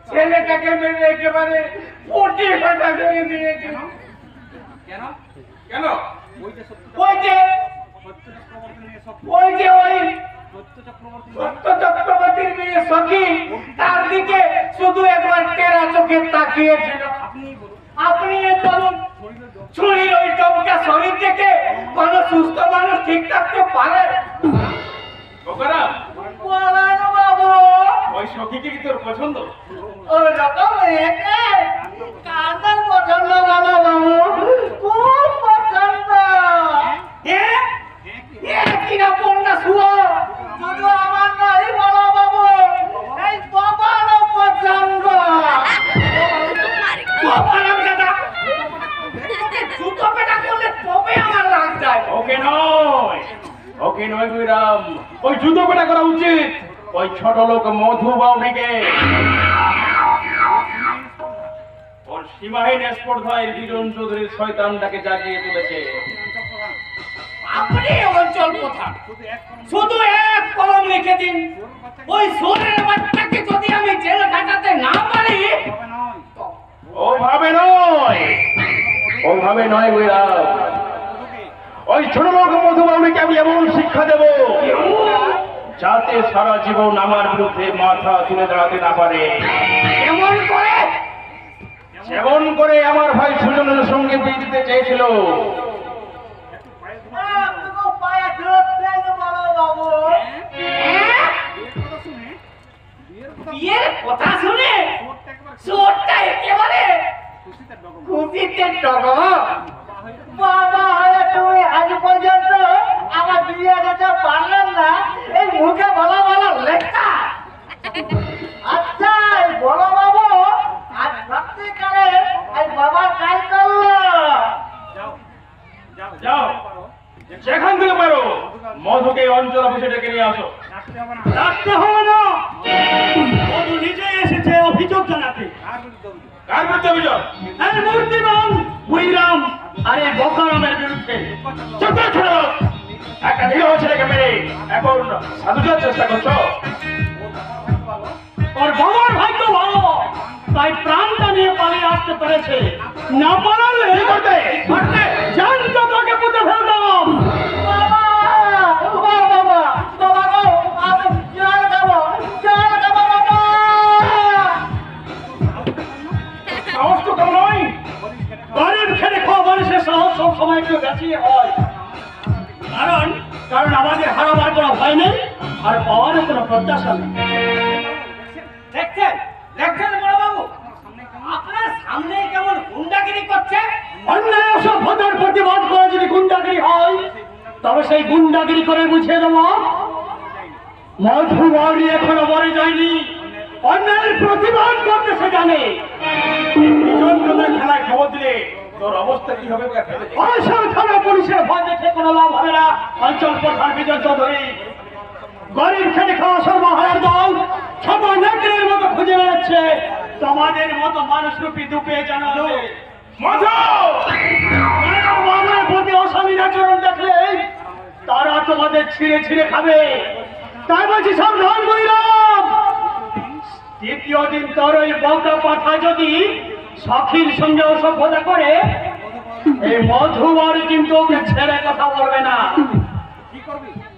ছেলেটাকে মেরে একেবারে পটি ফাটা করে দিয়েছে। কেন? কেন? ওই যে সত্য ওই যে ওই সত্য চক্রবর্তীর মেয়ে সখী তার দিকে শুধু একবার টেরা চোখে তাকিয়েছিল। আপনি বলুন, ছুরির ওই টমকা শরীর থেকে কোন সুস্থ মানুষ ঠিক থাকতে পারে? বলেন বাবু, ওই সখীকে কি তোর পছন্দ? ওই রকম একে কাদের পছন্দ বলো বাবু? খুব পছন্দ। কিনা পড়না শুয়ো শুধু আমার নয় বলো বাবু, এই বাবারও পছন্দ। বাবার দাদা জুতো পেটা করলে তবে আমার রাগ যায়। ওকে নয় গুইরাম, ওই জুতো পেটা করা উচিত ওই ছোট লোক মধু বাউরিকে। ওর সীমাহীন স্পর্ধায় বিজন চৌধুরীর শয়তানটাকে জাগিয়ে তুলেছে। আপনি অঞ্চল কোথা শুধু এক কলম লিখে দিন, ওই সোরের বাচ্চাকে যদি আমি জেল খাটাতে না পারি। ওভাবে নয় গুইরাম, ওই ছোট লোক মধু বাউরিকে আমি এমন শিক্ষা দেব যাতে সারা জীবন আমার বিরুদ্ধে মাথা তুলে দাঁড়াতে না পারে। যেমন করে আমার ভাই সুজনের সঙ্গে বিয়ে দিতে চেয়েছিল। বিয়ের কথা শুনে চোরটা একেবারে খুশিতে টগবগ। বাবা হয়ে তুমি আজ পর্যন্ত আমার বিয়ে দিতে পারলেন না, এই মুখে বলা বলা লেখা। আচ্ছা বলো বাবু, আজ সত্যিকারে এই বাবার কাজ করলো? যাও যেখান থেকে পারো মধুকে অঞ্চল অফিসে ডেকে নিয়ে আসো। রাখতে হবে না, মধু নিজে এসেছে অভিযোগ জানাতে। কার বিরুদ্ধে অভিযোগ? এই মূর্তিমান বুইরাম আরে বকারামের বিরুদ্ধে। চুপ করো, একটা নিরীহ ছেলেকে মেরে এখন সাধুজার চেষ্টা করছো। ওর বাবার ভাগ্য ভালো, তাই প্রাণটা নিয়ে পালিয়ে আসতে পেরেছে। না পারলে জানতো তোকে পুঁতে ফেলতাম। সাহস তো কম নয়। গরিব খেটে খাওয়া মানুষের সাহস সব সময় একটু বেশি হয়। কারণ আমাদের হারাবার কোনো ভয় নেই, আর পাওয়ারও কোনো প্রত্যাশা নেই। দেখছেন বড় বাবু, আপনার সামনে কেমন গুন্ডাগিরি করছে। অন্যায় অসভ্যতার প্রতিবাদ করে যদি গুন্ডাগিরি হয়, তবে সেই গুন্ডাগিরি করে বুঝিয়ে দেব মধু বাউরি এখনো মরে যায়নি, অন্যায়ের প্রতিবাদ করতে সে জানে। বিজন চৌধুরী খেলায় খবর দিলে তোর অবস্থা কি হবে? থানা পুলিশের ভয় দেখে কোনো লাভ হবে না। অঞ্চল প্রধান বিজন চৌধুরী গরিব খেটে খাওয়া সর্বহারার দল সবাই নেকড়ের মতো খুঁজে বেড়াচ্ছে। তোমাদের মতো মানুষ রূপী দুপে জানালো মধু আমার প্রতি অশালীন আচরণ দেখলে তারা তোমাদের ছিঁড়ে ছিঁড়ে খাবে। তাই বলছি সাবধান করিলাম। দ্বিতীয় দিন তোর ওই বকা পাঠা যদি সখীর সঙ্গে অসভ্যতা করে, এই মধুবাড়ি কিন্তু ওকে ছেড়ে কথা বলবে না।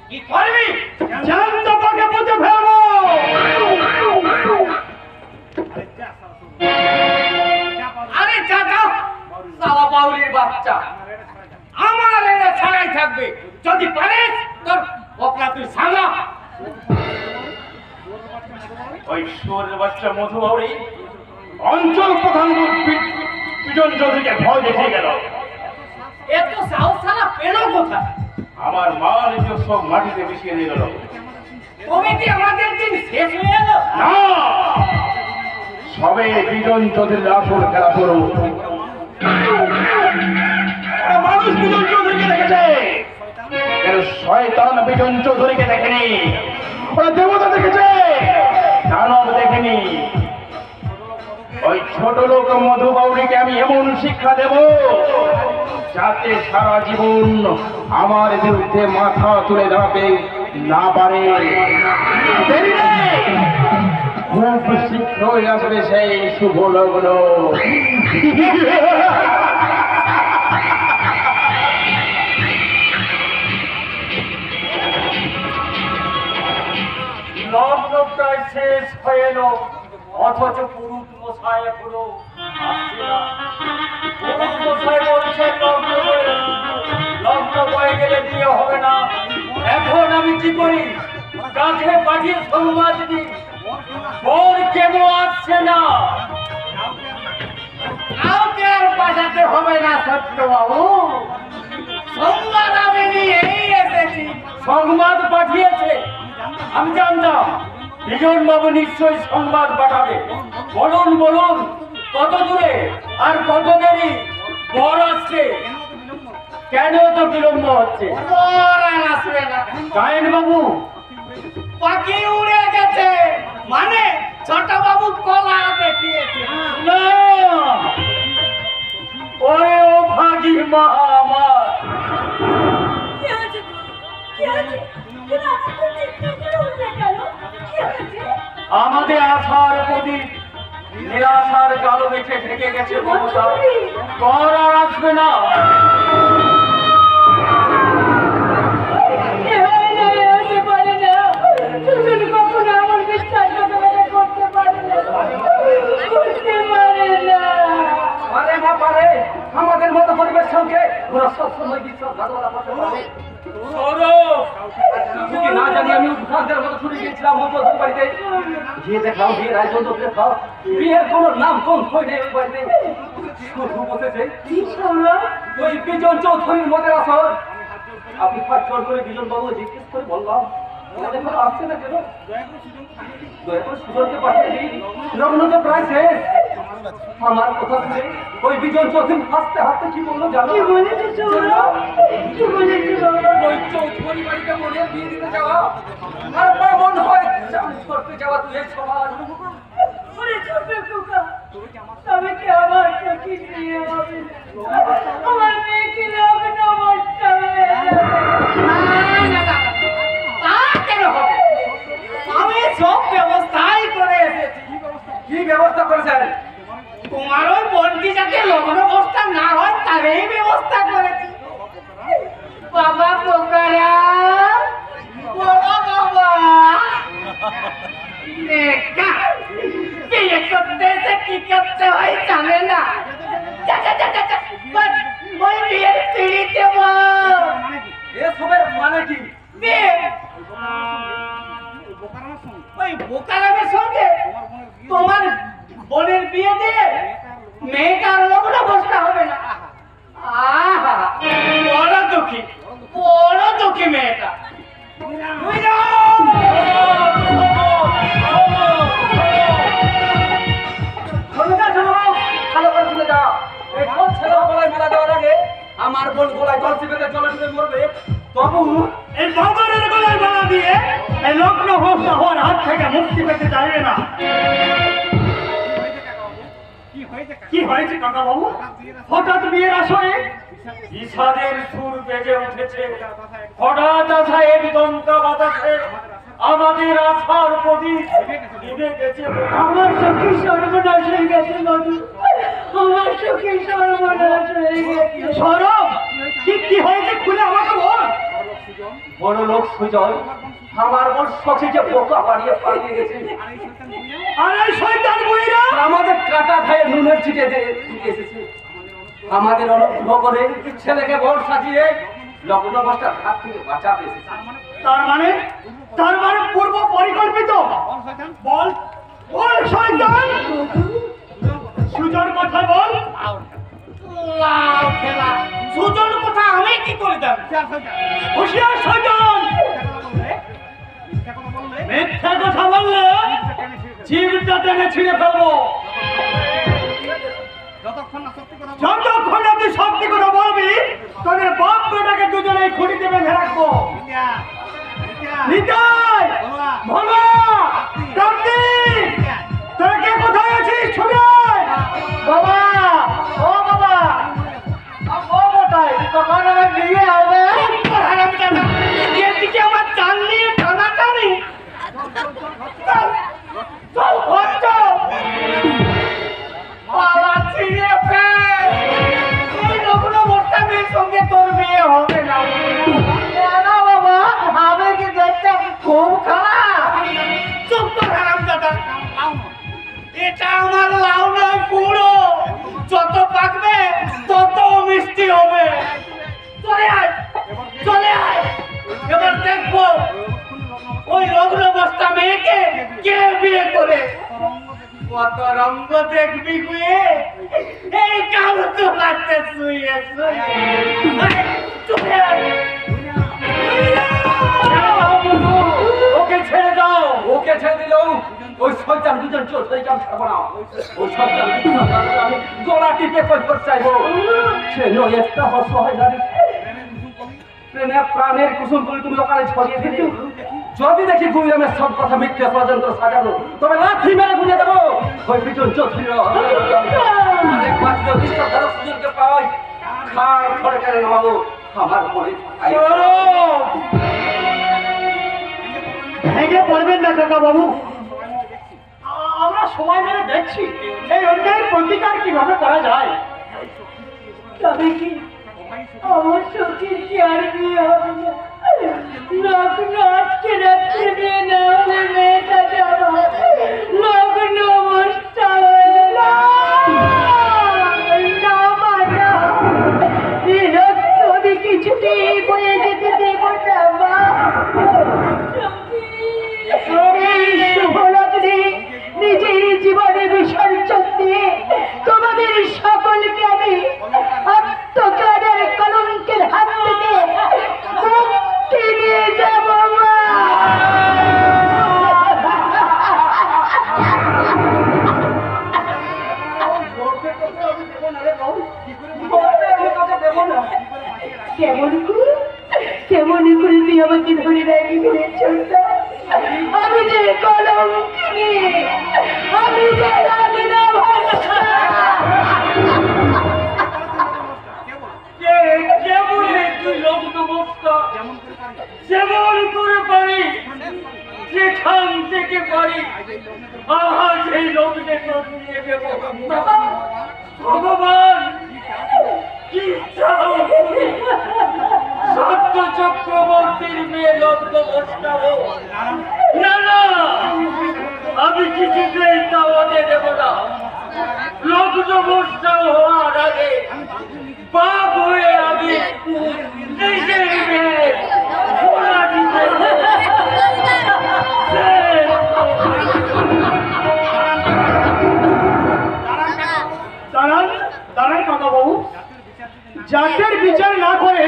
কি করবি? জ্যান্ত পাকে পুঁতে ফেলবো। আরে যা যাও, সালা বাউরির বাচ্চা, আমার এরা ছাড়াই থাকবে। যদি পারিস তোর বকরা তুই সামলা। ওই শুয়োরের বাচ্চা মধু বাউরি অঞ্চল প্রধান বিজন চৌধুরীকে ভয় দেখিয়ে গেল। এত সাহস সালা পেল কোথায়? আমার মা নিজের সব মাটিতে মিশিয়ে দিয়ে গেল। তুমি কি আমাদের দিন শেষ হয়ে গেল? না, সবে বিজন চৌধুরীর আসল খেলা শুরু। মানুষ বিজন চৌধুরীকে দেখেছে, শয়তান বিজন চৌধুরীকে দেখেনি। ওরা দেবতা দেখেছে, দানব দেখেনি। ওই ছোট লোক মধু বাউরিকে আমি এমন শিক্ষা দেব যাতে সারা জীবন আমার বিরুদ্ধে মাথা তুলে দাঁড়াতে না পারে। খুব শীঘ্রই আসবে সেই শুভ লগ্ন। লগ্ন প্রায় শেষ হয়ে এলো, অথচ পুরুষ মশাই এখনো আসছে না। পুরুষ মশাই বলছেন লগ্ন হয়ে গেলে বিয়ে হবে না। এখন আমি কি করি? কাছে পাঠিয়ে সংবাদ দিই, বর কেন আসছে না? কাউকে আর পাঠাতে হবে না সত্যবাবু, সংবাদ আমি নিয়েই এসেছি। সংবাদ পাঠিয়েছে? আমি জানতাম বিজন বাবু নিশ্চয়ই সংবাদ পাঠাবে। বলুন বলুন, কত দূরে আর কত দেরি? বর আসছে, কেন তো বিলম্ব হচ্ছে? বর আর আসবে না। গায়েন বাবু পাখি উড়ে গেছে, মানে ছোট বাবু কলা দেখিয়েছে। না, ওরে ও ভাগী মা আমার, আমাদের আশার প্রদীপ নিরাশার কালো মেঘে ঢেকে গেছে মমতা। বর আর আসবে না। আমাদের মতো পরিবেশ সঙ্গে ওরা সবসময় বিশ্বাস না জানি আমি উদ্ধারদের মতো ছুটে গিয়েছিলাম মজুদের বাড়িতে, গিয়ে দেখলাম বিয়ের আয়োজন তো দেখলাম, বিয়ের কোনো নাম কোন খই নেই ওই বাড়িতে। শুধু বসেছে ওই বিজন চৌধুরীর মধ্যে আসর। আমি পাঁচজন করে বিজন বাবু জিজ্ঞেস করে বললাম দেখো আসছে না কেন? দয়া করে সুজনকে পাঠিয়ে দিই, লগ্ন তো প্রায় শেষ। আমার কথা শুনে ওই বিজন চৌধুরী হাসতে হাসতে কি বললো জানো? ওই চৌধুরী বাড়িতে মনে বিয়ে দিতে যাওয়া আর মন হয় করতে যাওয়া তুই এই সমাজ। আমি সব ব্যবস্থাই করে এসেছি। কি ব্যবস্থা করেছেন? তোমার ওই বোনটি যাতে লগ্ন অবস্থা না হয় তারই ব্যবস্থা করেছি। বাবা পোকারা, বলো বাবা, দেখা বিয়ে করতে এসে কি করতে হয় জানে না। ওই বিয়ের পিড়িতে এসবের মানে কি? বিয়ে ওই বোকারামের সঙ্গে তোমার বোনের বিয়ে দিয়ে মেয়েটার লগ্ন অবস্থা হবে না। আহা, বড় দুঃখী মেয়েটা। আমার বোন গলায় জল চিপে জলে ডুবে মরবে, তবু এই ভগবানের গলায় গলা দিয়ে এই লগ্ন হওয়ার হাত থেকে মুক্তি পেতে চাইবে না। কি হয়েছে কাকা বাবু? হঠাৎ বিয়ের আসরে ঈশাদের সুর বেজে উঠেছে, হঠাৎ আসা এক দমকা বাতাসে আমাদের আশার প্রদীপ নিভে গেছে। আমার সখী সর্বনাশ হয়ে গেছে মধু, আমার সখী সর্বনাশ হয়ে গেছে। সরব, কি হয়েছে খুলে আমাকে বল। বড় লোক সুজয় আমার বোন সখী যে বোকা বাড়িয়ে পালিয়ে গেছে। আরে শয়তান বুইরা আমাদের কাটা খায়ে নুনের ছিটে এসেছে। আমাদের অনুগ্রহ করে ছেলেকে বল সাজিয়ে লগ্ন অবস্থার হাত থেকে বাঁচাতে এসেছে। তার মানে পূর্ব পরিকল্পিত। বল বল শয়তান, সুজন কথা বল। সুজন কথা আমি কি করে দেব? হুঁশিয়ার শয়তান, মিথ্যা কথা বললে জীবটা টেনে ছিঁড়ে ফেলবো। যতক্ষণ না তুই সত্যি কথা বলবি তোদের বাপ বেটাকে দুজনেই খুঁড়িতে বেঁধে রাখবো। নিতাই, ভোলা, কার্তিক, তোরা কে কোথায় আছিস? ছবি বাবা, ও বাবা, ও মোটাই কখন আমার বিয়ে হবে? এদিকে আমার চাল নিয়ে টানাটানি। চল খুব খারাপ। চুপ কর হারামজাদা। এটা আমার লাউ নয় কুড়ো, যত পাকবে তত মিষ্টি হবে। চলে আয়, চলে আয়, এবার দেখবো ওই রগ্ন বস্তা মেয়েকে কে বিয়ে করে। কত রঙ্গ দেখবি গুয়ে, এই কাল তো লাগতে শুয়ে শুয়ে। চলে আয়। ওকে ছেড়ে দাও। ওকে ছেড়ে দিল ওই শয়তান দুজন চোর সেই কাম ছাড়বো না। ওই শয়তান আমি গলা টিপে কই চাইবো। সে নয় একটা অসহায় নারী, প্রেমের প্রাণের কুসুম করে তুমি লোকালে ছড়িয়ে দিলে। যদি দেখি গুইরামের সব কথা মিথ্যে ষড়যন্ত্র সাজানো, তবে লাথি মেরে গুঁজে দেবো ওই পিছন চৌধুরীর। আরেকবার যদি শ্রদ্ধারক সুজনকে পাই, খায় ধরে কেন নামাবো আমার মনে। ভেঙে পড়বেন না কাকা বাবু, আমরা সময় মেরে দেখছি এই অন্যায়ের প্রতিকার কিভাবে করা যায়। তবে কি আমার সখীর কি আর বিয়ে হবে না? লগ্ন আজকে রাত্রে বিয়ে না হলে মেয়েটা যাবো লগ্ন অবস্থা হয়ে না। আমি কিছুতেই বয়ে যেতে দেব না মা। নিজের জীবনে বিসর্জন দিয়ে তোমাদের সকলকে আমি আত্মজ্ঞানের কলঙ্কের হাত থেকে মুক্তি নিয়ে যাব মা। কেমন করে তুই আমাকে ধরে রাখি ফেলেছ? আমি যে কলঙ্কিনী, আমি যে রাগিনা ভাষা। কে বলে তুই লগ্ন বস্তা যেমন করে পারি, যেখান থেকে পারি আজ এই লগ্নে নিয়ে দেব। ভগবান কি চাও? সত্য চক্রবর্তীর মেয়ে লগ্ন বস্তা হোক। না না, আমি কিছুতেই তাওয়াতে দেব না। লগ্ন বস্তা হওয়ার আগে বাপ হয়ে আমি নিজের মেয়ে ভোলা দিতে দাঁড়ান দাঁড়ান কাকা বাবু, জাতের বিচার না করে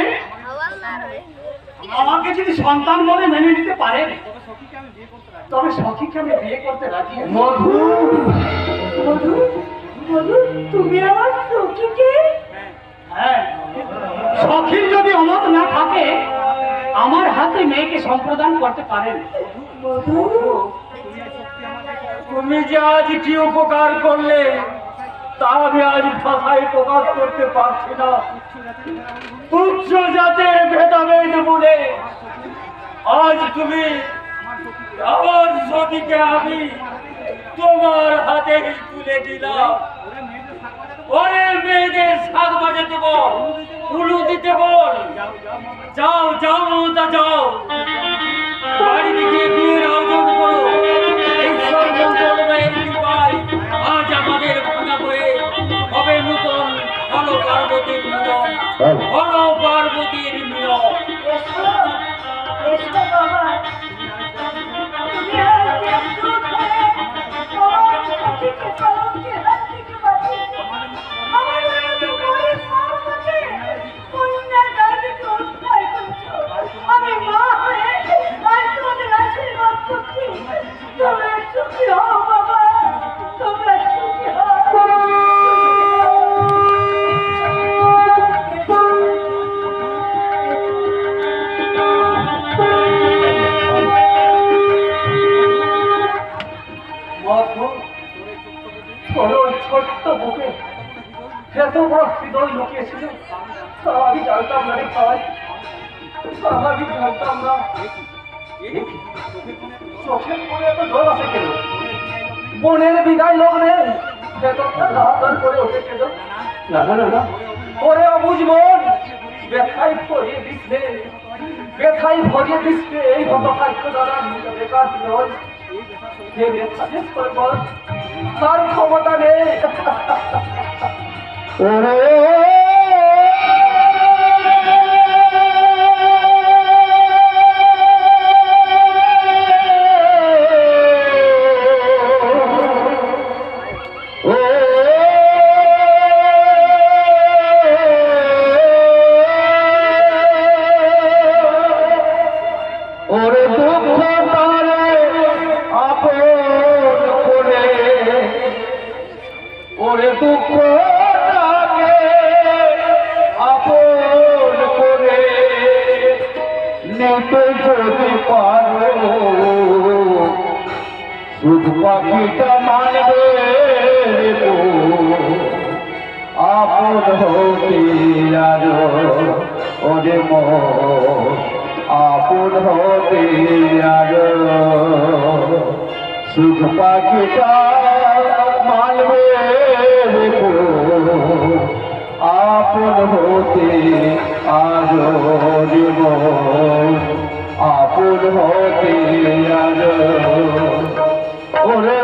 আমাকে যদি সন্তান বলে মেনে নিতে পারেন তবে সখীকে আমি বিয়ে করতে রাজি। মধু, মধু, মধু, তুমি আমার সখীকে? হ্যাঁ, সখীর যদি অমত না থাকে আমার হাতে মেয়েকে সম্প্রদান করতে পারেন। মধু, তুমি যে আজ কি উপকার করলে তা আমি আজ ভাষায় প্রকাশ করতে পারছি না। তুচ্ছ জাতের ভেদাভেদ বলে আজ তুমি আমার সখীকে আমি তোমার হাতে তুলে দিলাম। ওরে মেয়েদের শাক বাজাতে বল, উলু দিতে বল। যাও যাও তা যাও, বাড়িতে গিয়ে বিয়ের আয়োজন করো। ঈশ্বর মঙ্গলময়ের কৃপায় আজ আমাদের ভাঙা বয়ে হবে নূতন হল পার্বতীর মিলন, হল পার্বতীর মিলন। আমি মা হয়ে আর তোমাদের আশীর্বাদ করছি, তোমরা সুখী হও বাবা, তোমরা সুখী হও। ছোট্ট বুকে এত বড় হৃদয় লুকিয়েছিল, আমি জানতাম না রে ভাই, আমি জানতাম না। চোখের মনে এত জল আছে কেন? বোনের বিদায় লগ্নে ভেতরটা লাল করে ওঠে কেন? না না না না, ওরে অবুঝ মন ব্যথায় পড়িয়ে দিচ্ছে। ব্যথায় ভরিয়ে দিচ্ছে এই হতভাগ্য দাদা নিজে বেকার নয় যে ব্যথা শেষ করে বল তার ক্ষমতা নেই ওরে দুঃখটাকে আপন করে নিতে যদি পারো শুধু পাখিটা মানবে আপন হতে আরো ওরে আপন হতে আরো শুধু পাখিটা মানবে আপন হতে আরো দেব আপন হতে আরো ওরে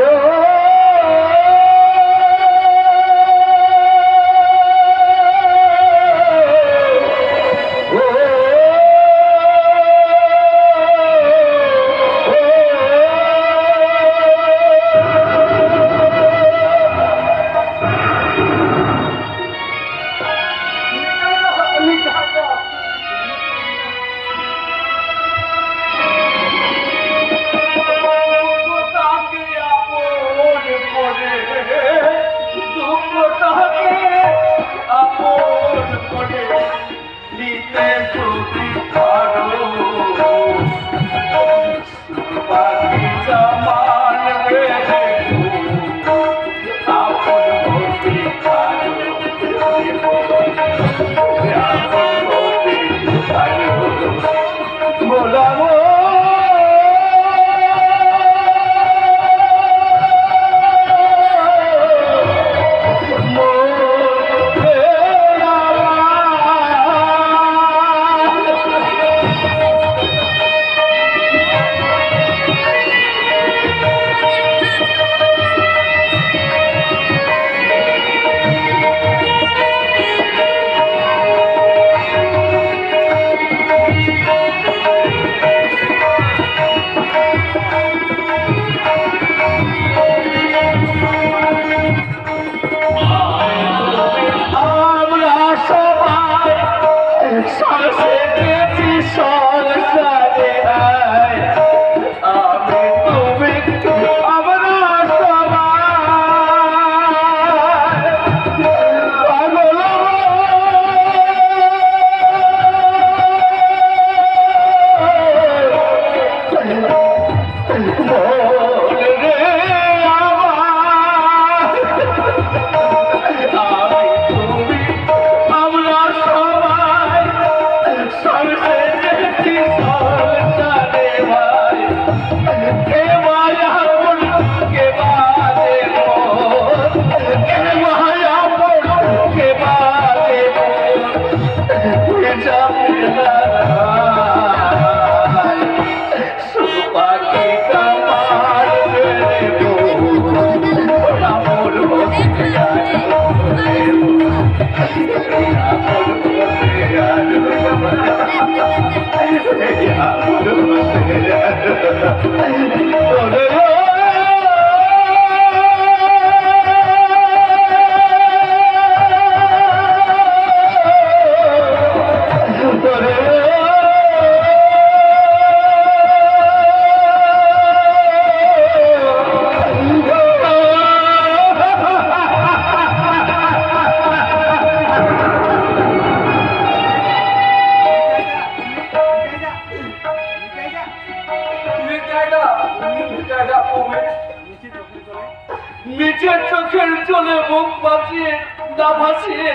নিচের চোখের জলে মুখ বাঁচিয়ে না ভাসিয়ে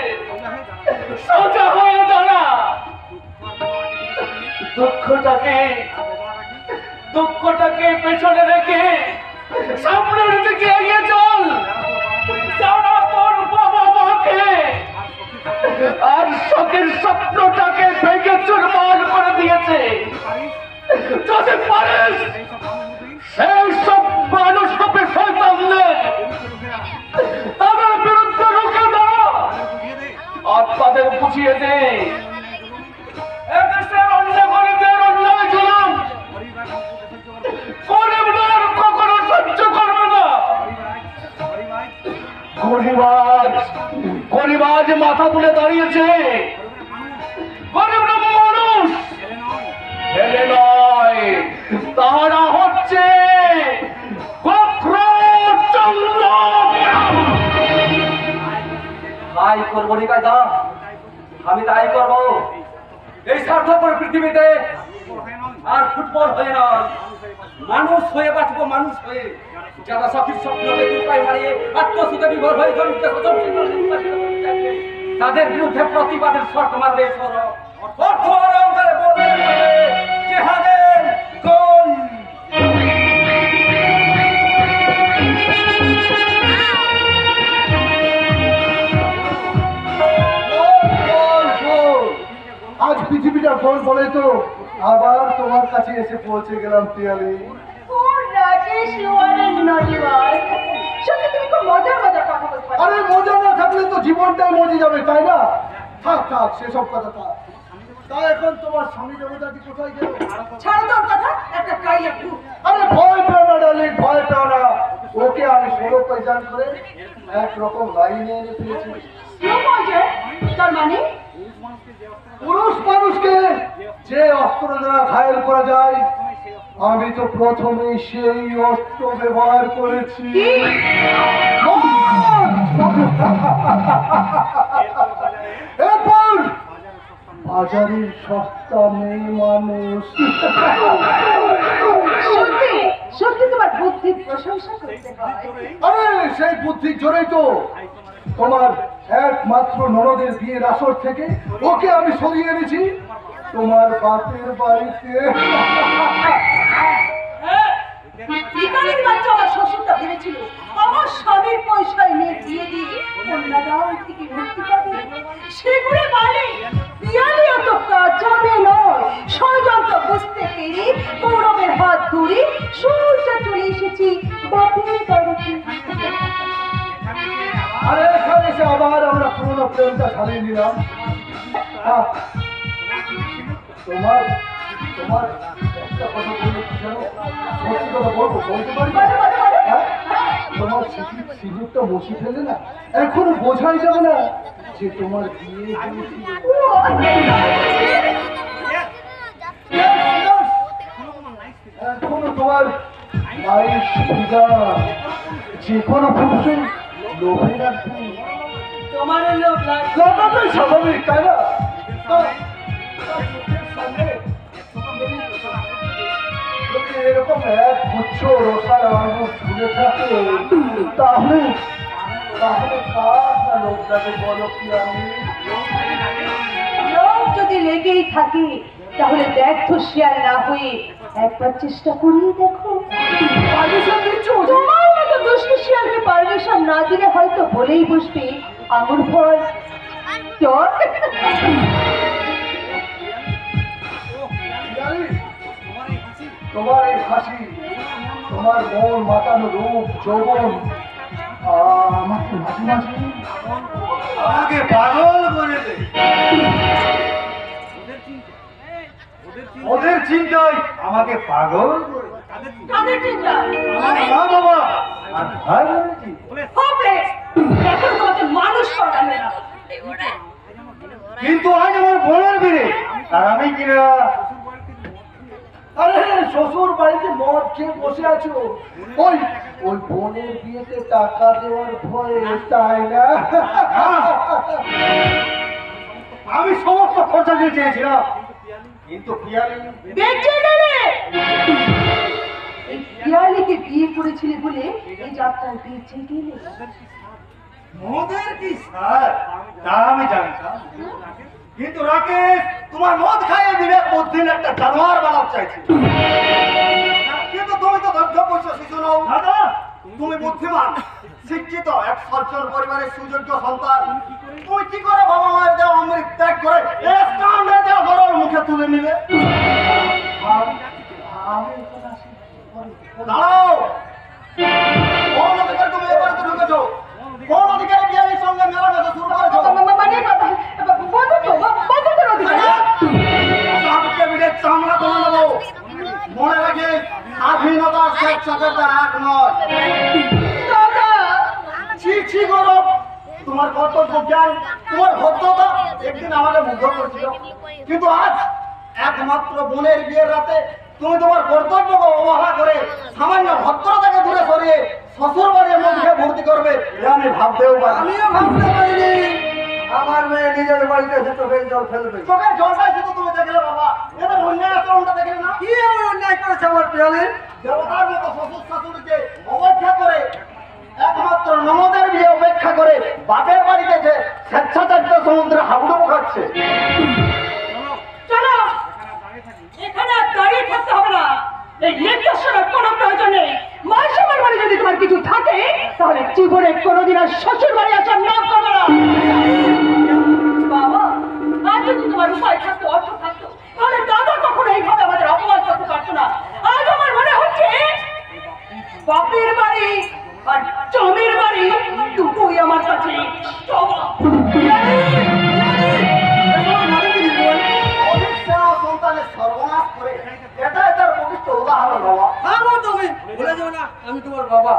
সোজা হয়ে দাঁড়া দুঃখটাকে পেছনে রেখে সামনের দিকে এগিয়ে চল যারা তোর বাবা মাকে আর শখের স্বপ্নটাকে ভেঙে চুরমার করে দিয়েছে। যদি পারিস সেই সব মানুষ রূপে শয়তানদের তাদের বিরুদ্ধে রুখে দাঁড়া আর তাদের বুঝিয়ে দে এদেশের অন্য গরিবের অন্যায় জুলুম গরিবদের কখনো সহ্য করবে না। গরিবাজ মাথা তুলে দাঁড়িয়েছে। গরিবরা মানুষ ছেলে নয়, তাহারা হচ্ছে তাই করবো নি কায়দা, আমি তাই করবো। এই স্বার্থপর পৃথিবীতে আর ফুটবল হয়ে না, মানুষ হয়ে বাঁচবো, মানুষ হয়ে যারা সখীর স্বপ্নকে দুপায় মারিয়ে আত্মসুখে বিভোর হয়ে জমিতে তাদের বিরুদ্ধে প্রতিবাদের শর্ত মারবে। অর্থ অহংকারে বলবে জেহাদের গোল। আজ পৃথিবীটা গোল বলে তো আবার তোমার কাছে এসে পৌঁছে গেলাম পিয়ালি। আরে মজা না থাকলে তো জীবনটাই মজে যাবে, তাই না? থাক থাক সেসব কথা থাক। তা এখন তোমার স্বামী দেবতাটি কোথায় গেল? আরে ভয় পেও না ডার্লিং, ভয় পেও না। ওকে আমি 16 পয়সান করে একরকম লাইনে এনে ফেলেছি। পুরুষ মানুষকে যে অস্ত্র দ্বারা ঘায়েল করা যায়, আমি তো প্রথমে সেই অস্ত্র ব্যবহার করেছি। এরপর বাজারের সস্তা মেয়ে মানুষ। সত্যি তোমার বুদ্ধির প্রশংসা করতে হয়। আরে সেই বুদ্ধির জোরেই তো তোমার একমাত্র ননদের বিয়ের আসর থেকে ওকে আমি সরিয়ে এনেছি তোমার বাপের বাড়িতে। ভিখারির বাচ্চা আমার শ্বশুরটা ভেবেছিল আমার স্বামীর পয়সায় নিয়ে দিয়ে দিয়ে কন্যাদান থেকে মুক্তি পাবে। সেগুলো মানে পিয়ালি অত কাঁচা মেয়ে নয়, ষড়যন্ত্র বুঝতে পেরে গৌরবের হাত ধরে সূর্যা চলে এসেছি বাপের বাড়িতে। আরে এখানে এসে আবার আমরা পুরোনো প্রেমটা ঝালিয়ে নিলাম। তোমার তোমার একটা কথা বলতে কি জানো? সত্যি কথা বলবো, বলতে পারি? হ্যাঁ? তোমার সিঁদুরটা মুছে ফেলে না, এখনো বোঝাই যাবে না যে তোমার বিয়ে হয়েছিল। এখনো তোমার মায়ের সুবিধা যে কোনো পুরুষের লোভে রাখবে। তোমার লোক লাগাটাই স্বাভাবিক, তাই না? যদি এরকম এক গুচ্ছ রসাল আঙুর ঝুলে থাকে তাহলে তাহলে কার না লোকটাকে বলো কি আমি? লোক যদি লেগেই থাকে তাহলে ব্যর্থ শিয়াল না হয়ে একবার চেষ্টা করিয়ে দেখো। পারমিশন দিচ্ছ? তোমার মতো দুষ্টু শিয়ালকে পারমিশন না দিলে হয়তো বলেই বসবে আঙুর ফল টক। তোমার এই হাসি, তোমার মন মাতানো রূপ যৌবন আমাকে মাঝে মাঝে আমাকে পাগল করে দেয়। ওদের চিন্তায় আমাকে পাগল করে। কাদের চিন্তা? আমার মা বাবা আর ভাই বোনেরই। Hopeless! এখন তোমাকে মানুষ করা যাবে না। কিন্তু আজ আমার বোনের বিয়ে, আর আমি কিনা আরে শ্বশুর বাড়িতে মদ খেয়ে বসে আছো ওই ওই বোনের বিয়েতে টাকা দেওয়ার ভয়ে, তাই না? আমি সমস্ত খরচা দিয়ে চেয়েছিলাম, কিন্তু পিয়ালি বেঁচে গেলে। এই পিয়ালিকে বিয়ে করেছিলে বলে এই যাত্রায় বেঁচে গেলে। মদের কি স্যার তা আমি জানতাম, কিন্তু রাকেশ তোমার মদ খাইয়ে বিবেক বুদ্ধির একটা জানোয়ার বানাতে চাইছি। কিন্তু তুমি তো ধৈর্য বসে শিশু নও। দাদা তুমি বুদ্ধিমান শিক্ষিত এক সচ্ছল পরিবারের সুযোগ্য সন্তান, তুই কি করে বাবা মায়ের দেওয়া অমৃত ত্যাগ করে স্ট্যান্ডার্ড দেওয়া গরুর মুখে তুলে নিলে? দাঁড়াও, কোন অধিকারে তুমি এ বাড়িতে ঢুকেছো? কোন অধিকারে বিয়ের সঙ্গে মেলামেশা শুরু করেছো? সবকে মিলে চামড়া করে নেবো। মনে রাখে স্বাধীনতা স্বেচ্ছাচারিতা এক নয়। ছি গৌরব, তোমার কর্তব্য জ্ঞান, তোমার ভদ্রতা একদিন আমাকে মুগ্ধ করছিল, কিন্তু আজ একমাত্র বোনের বিয়ের রাতে তুমি তোমার কর্তব্যকে অবহেলা করে সামান্য ভদ্রতাকে দূরে সরিয়ে শ্বশুর বাড়ির মধ্যে ভর্তি করবে, এ আমি ভাবতেও পারি। আমিও ভাবতে পারিনি আমার মেয়ে নিজের বাড়িতে এসে চোখের জল ফেলবে। চোখের জলটাই শুধু তুমি দেখলে বাবা, এদের অন্যায় আচরণটা দেখলে না? কি এমন অন্যায় করেছে আমার পিয়ালে? দেবতার মতো শ্বশুর শাশুড়িকে অবজ্ঞা করে একমাত্র ননদের বিয়ে উপেক্ষা করে বাপের বাড়িতে যে স্বেচ্ছাচারিত সমুদ্রে হাবুডুবু খাচ্ছে। চলো, এখানে আর দাঁড়িয়ে থাকতে হবে না। এই নির্দেশনার কোনো প্রয়োজন নেই। মাসিমার বাড়ি যদি তোমার কিছু থাকে তাহলে জীবনে কোনোদিন আর শ্বশুর বাড়ি আসার নাম করবে না। বাবা, আর যদি তোমার উপায় থাকতো, অর্থ থাকতো, তাহলে দাদা কখনো এইভাবে আমাদের অপমান করতে পারতো না। আজ আমার মনে হচ্ছে বাপের বাড়ি আর জমির বাড়ি দুটোই আমার কাছে সমান। অধিক সেবা সন্তানের সর্বনাশ করে এটা এটার পবিত্র উদাহরণ বাবা। থামো তুমি, ভুলে যাও না আমি তোমার বাবা।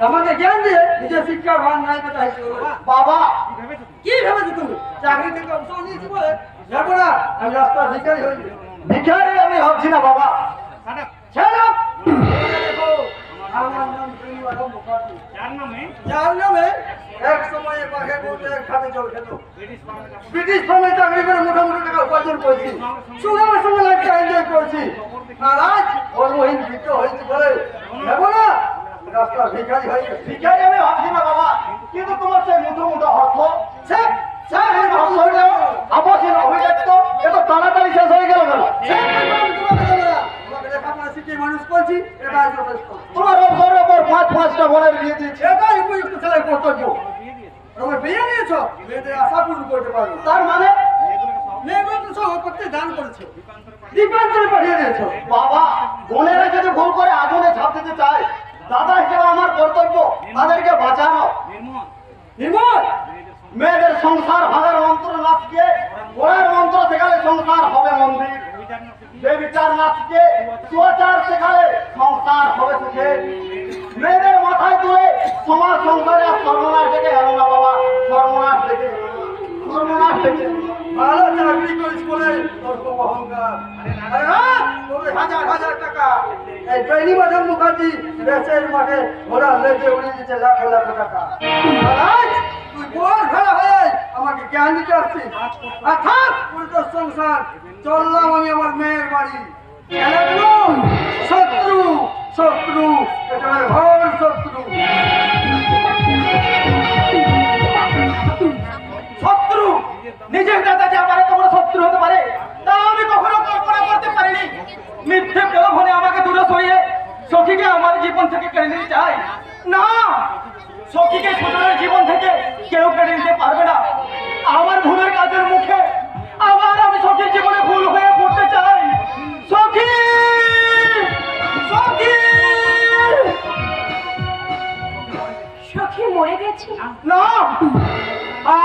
আমাকে জ্ঞান দিয়ে নিজের শিক্ষার ভান নাই কথা হিসেবে বাবা, কি ভেবেছো তুমি? চাকরি থেকে অবসর নিয়েছি বলে যাবো না? আমি রাস্তার ভিখারি হয়ে যাবো। ভিখারি আমি ভাবছি না বাবা। ছেড়ে দেখো, আমার নাম প্রেমবাধব মুখার্জি। যার নামে এক সময়ে বাঘের মধ্যে খাতে জল খেত। ব্রিটিশ ফার্মে চাকরি করে মোটামুটি টাকা উপার্জন করেছি, সুগামের সঙ্গে লাইফটা এনজয় করেছি। আর আজ কর্মহীন বৃদ্ধ হয়েছি বলে যাবো না, রাস্তার ভিখারি হয়ে গেছি। ভিখারি আমি ভাবছি না বাবা, কিন্তু তোমার সেই মুঠো মুঠো অর্থ আবাসের অভিজাত্য এত তাড়াতাড়ি শেষ হয়ে গেল কেন? লেখাপড়া শিখিয়ে মানুষ করছি, এটাই যথেষ্ট। তোমার অবসরের ওপর পাঁচটা বোনের বিয়ে দিয়েছে, এটাই উপযুক্ত ছেলের কর্তব্য। তুমি বিয়ে নিয়েছ, মেয়েদের আশা পূরণ করতে পারো। তার মানে মেয়েগুলো তো সব করতে দান করেছো, দীপাঞ্চলে পাঠিয়ে দিয়েছো। বাবা, বোনেরা যদি ভুল করে আগুনে ঝাঁপ দিতে চায়, দাদা হিসেবে আমার কর্তব্য তাদেরকে বাঁচানো। নির্মল, মেয়েদের সংসার ভাঙার মন্ত্র না শিখে গোড়ার মন্ত্র শেখালে সংসার হবে মন্দির। বেবিচার না শিখে সুয়াচার শেখালে সংসার হবে সুখে। মেয়েদের মাথায় তুলে সমাজ সংসারে আর সর্বনাশ ডেকে এলো না বাবা, সর্বনাশ ডেকে সর্বনাশ ডেকে। ভালো চাকরি করিস বলে তোর খুব অহংকার। আরে না, তোর হাজার হাজার টাকা এই প্রেমবাধব মুখার্জি দেশের মাঠে ঘোড়ার লেজে উড়িয়ে দিচ্ছে লাখ লাখ টাকা। আর আজ তুই বল ভেড়া হয়ে আমাকে জ্ঞান দিতে আসছিস। আর থাক পুরো তোর সংসার, চললাম আমি আমার মেয়ের বাড়ি। ছেলেগুলো শত্রু, শত্রু, একেবারে ঘোর শত্রু। শত্রু নিজের দাদা যে আমার এত বড় শত্রু হতে পারে তা আমি কখনো কল্পনা করতে পারিনি। মিথ্যে প্রলোভনে আমাকে দূরে সরিয়ে সখীকে আমার জীবন থেকে কেড়ে নিতে চাই না। সখীকে সুজনের জীবন থেকে কেউ কেড়ে নিতে পারবে না। আমার ভুলের কাজের মুখে আবার আমি সখীর জীবনে ভুল হয়ে পড়তে চাই। সখী, সখী, সখী মরে গেছে? না,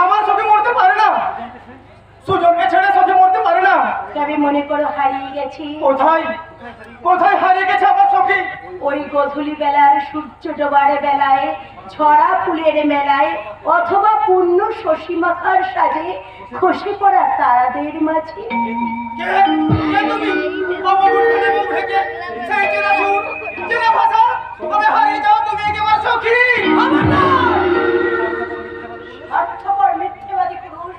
আমার সখী মরতে পারে না। সুজনকে ছেড়ে সখী মরতে পারে না। তবে মনে করো হারিয়ে গেছি। কোথায় কোথায় হারিয়ে গেছে আমার সখী? ওই গধূলি বেলার সূর্য ডোবার বেলায়, ছড়া ফুলের মেলায়, অথবা পূর্ণ শশী মাখার সাজে খসে পড়া তারাদের মাঝে। কে তুমি? আমার উঠোনে মুখ ঢেকে সেই চেনা সুর, চেনা ভাষা, তবে হারিয়ে যাও তুমি একেবারে সখী। আমার না, স্বার্থপর মিথ্যেবাদী পুরুষ,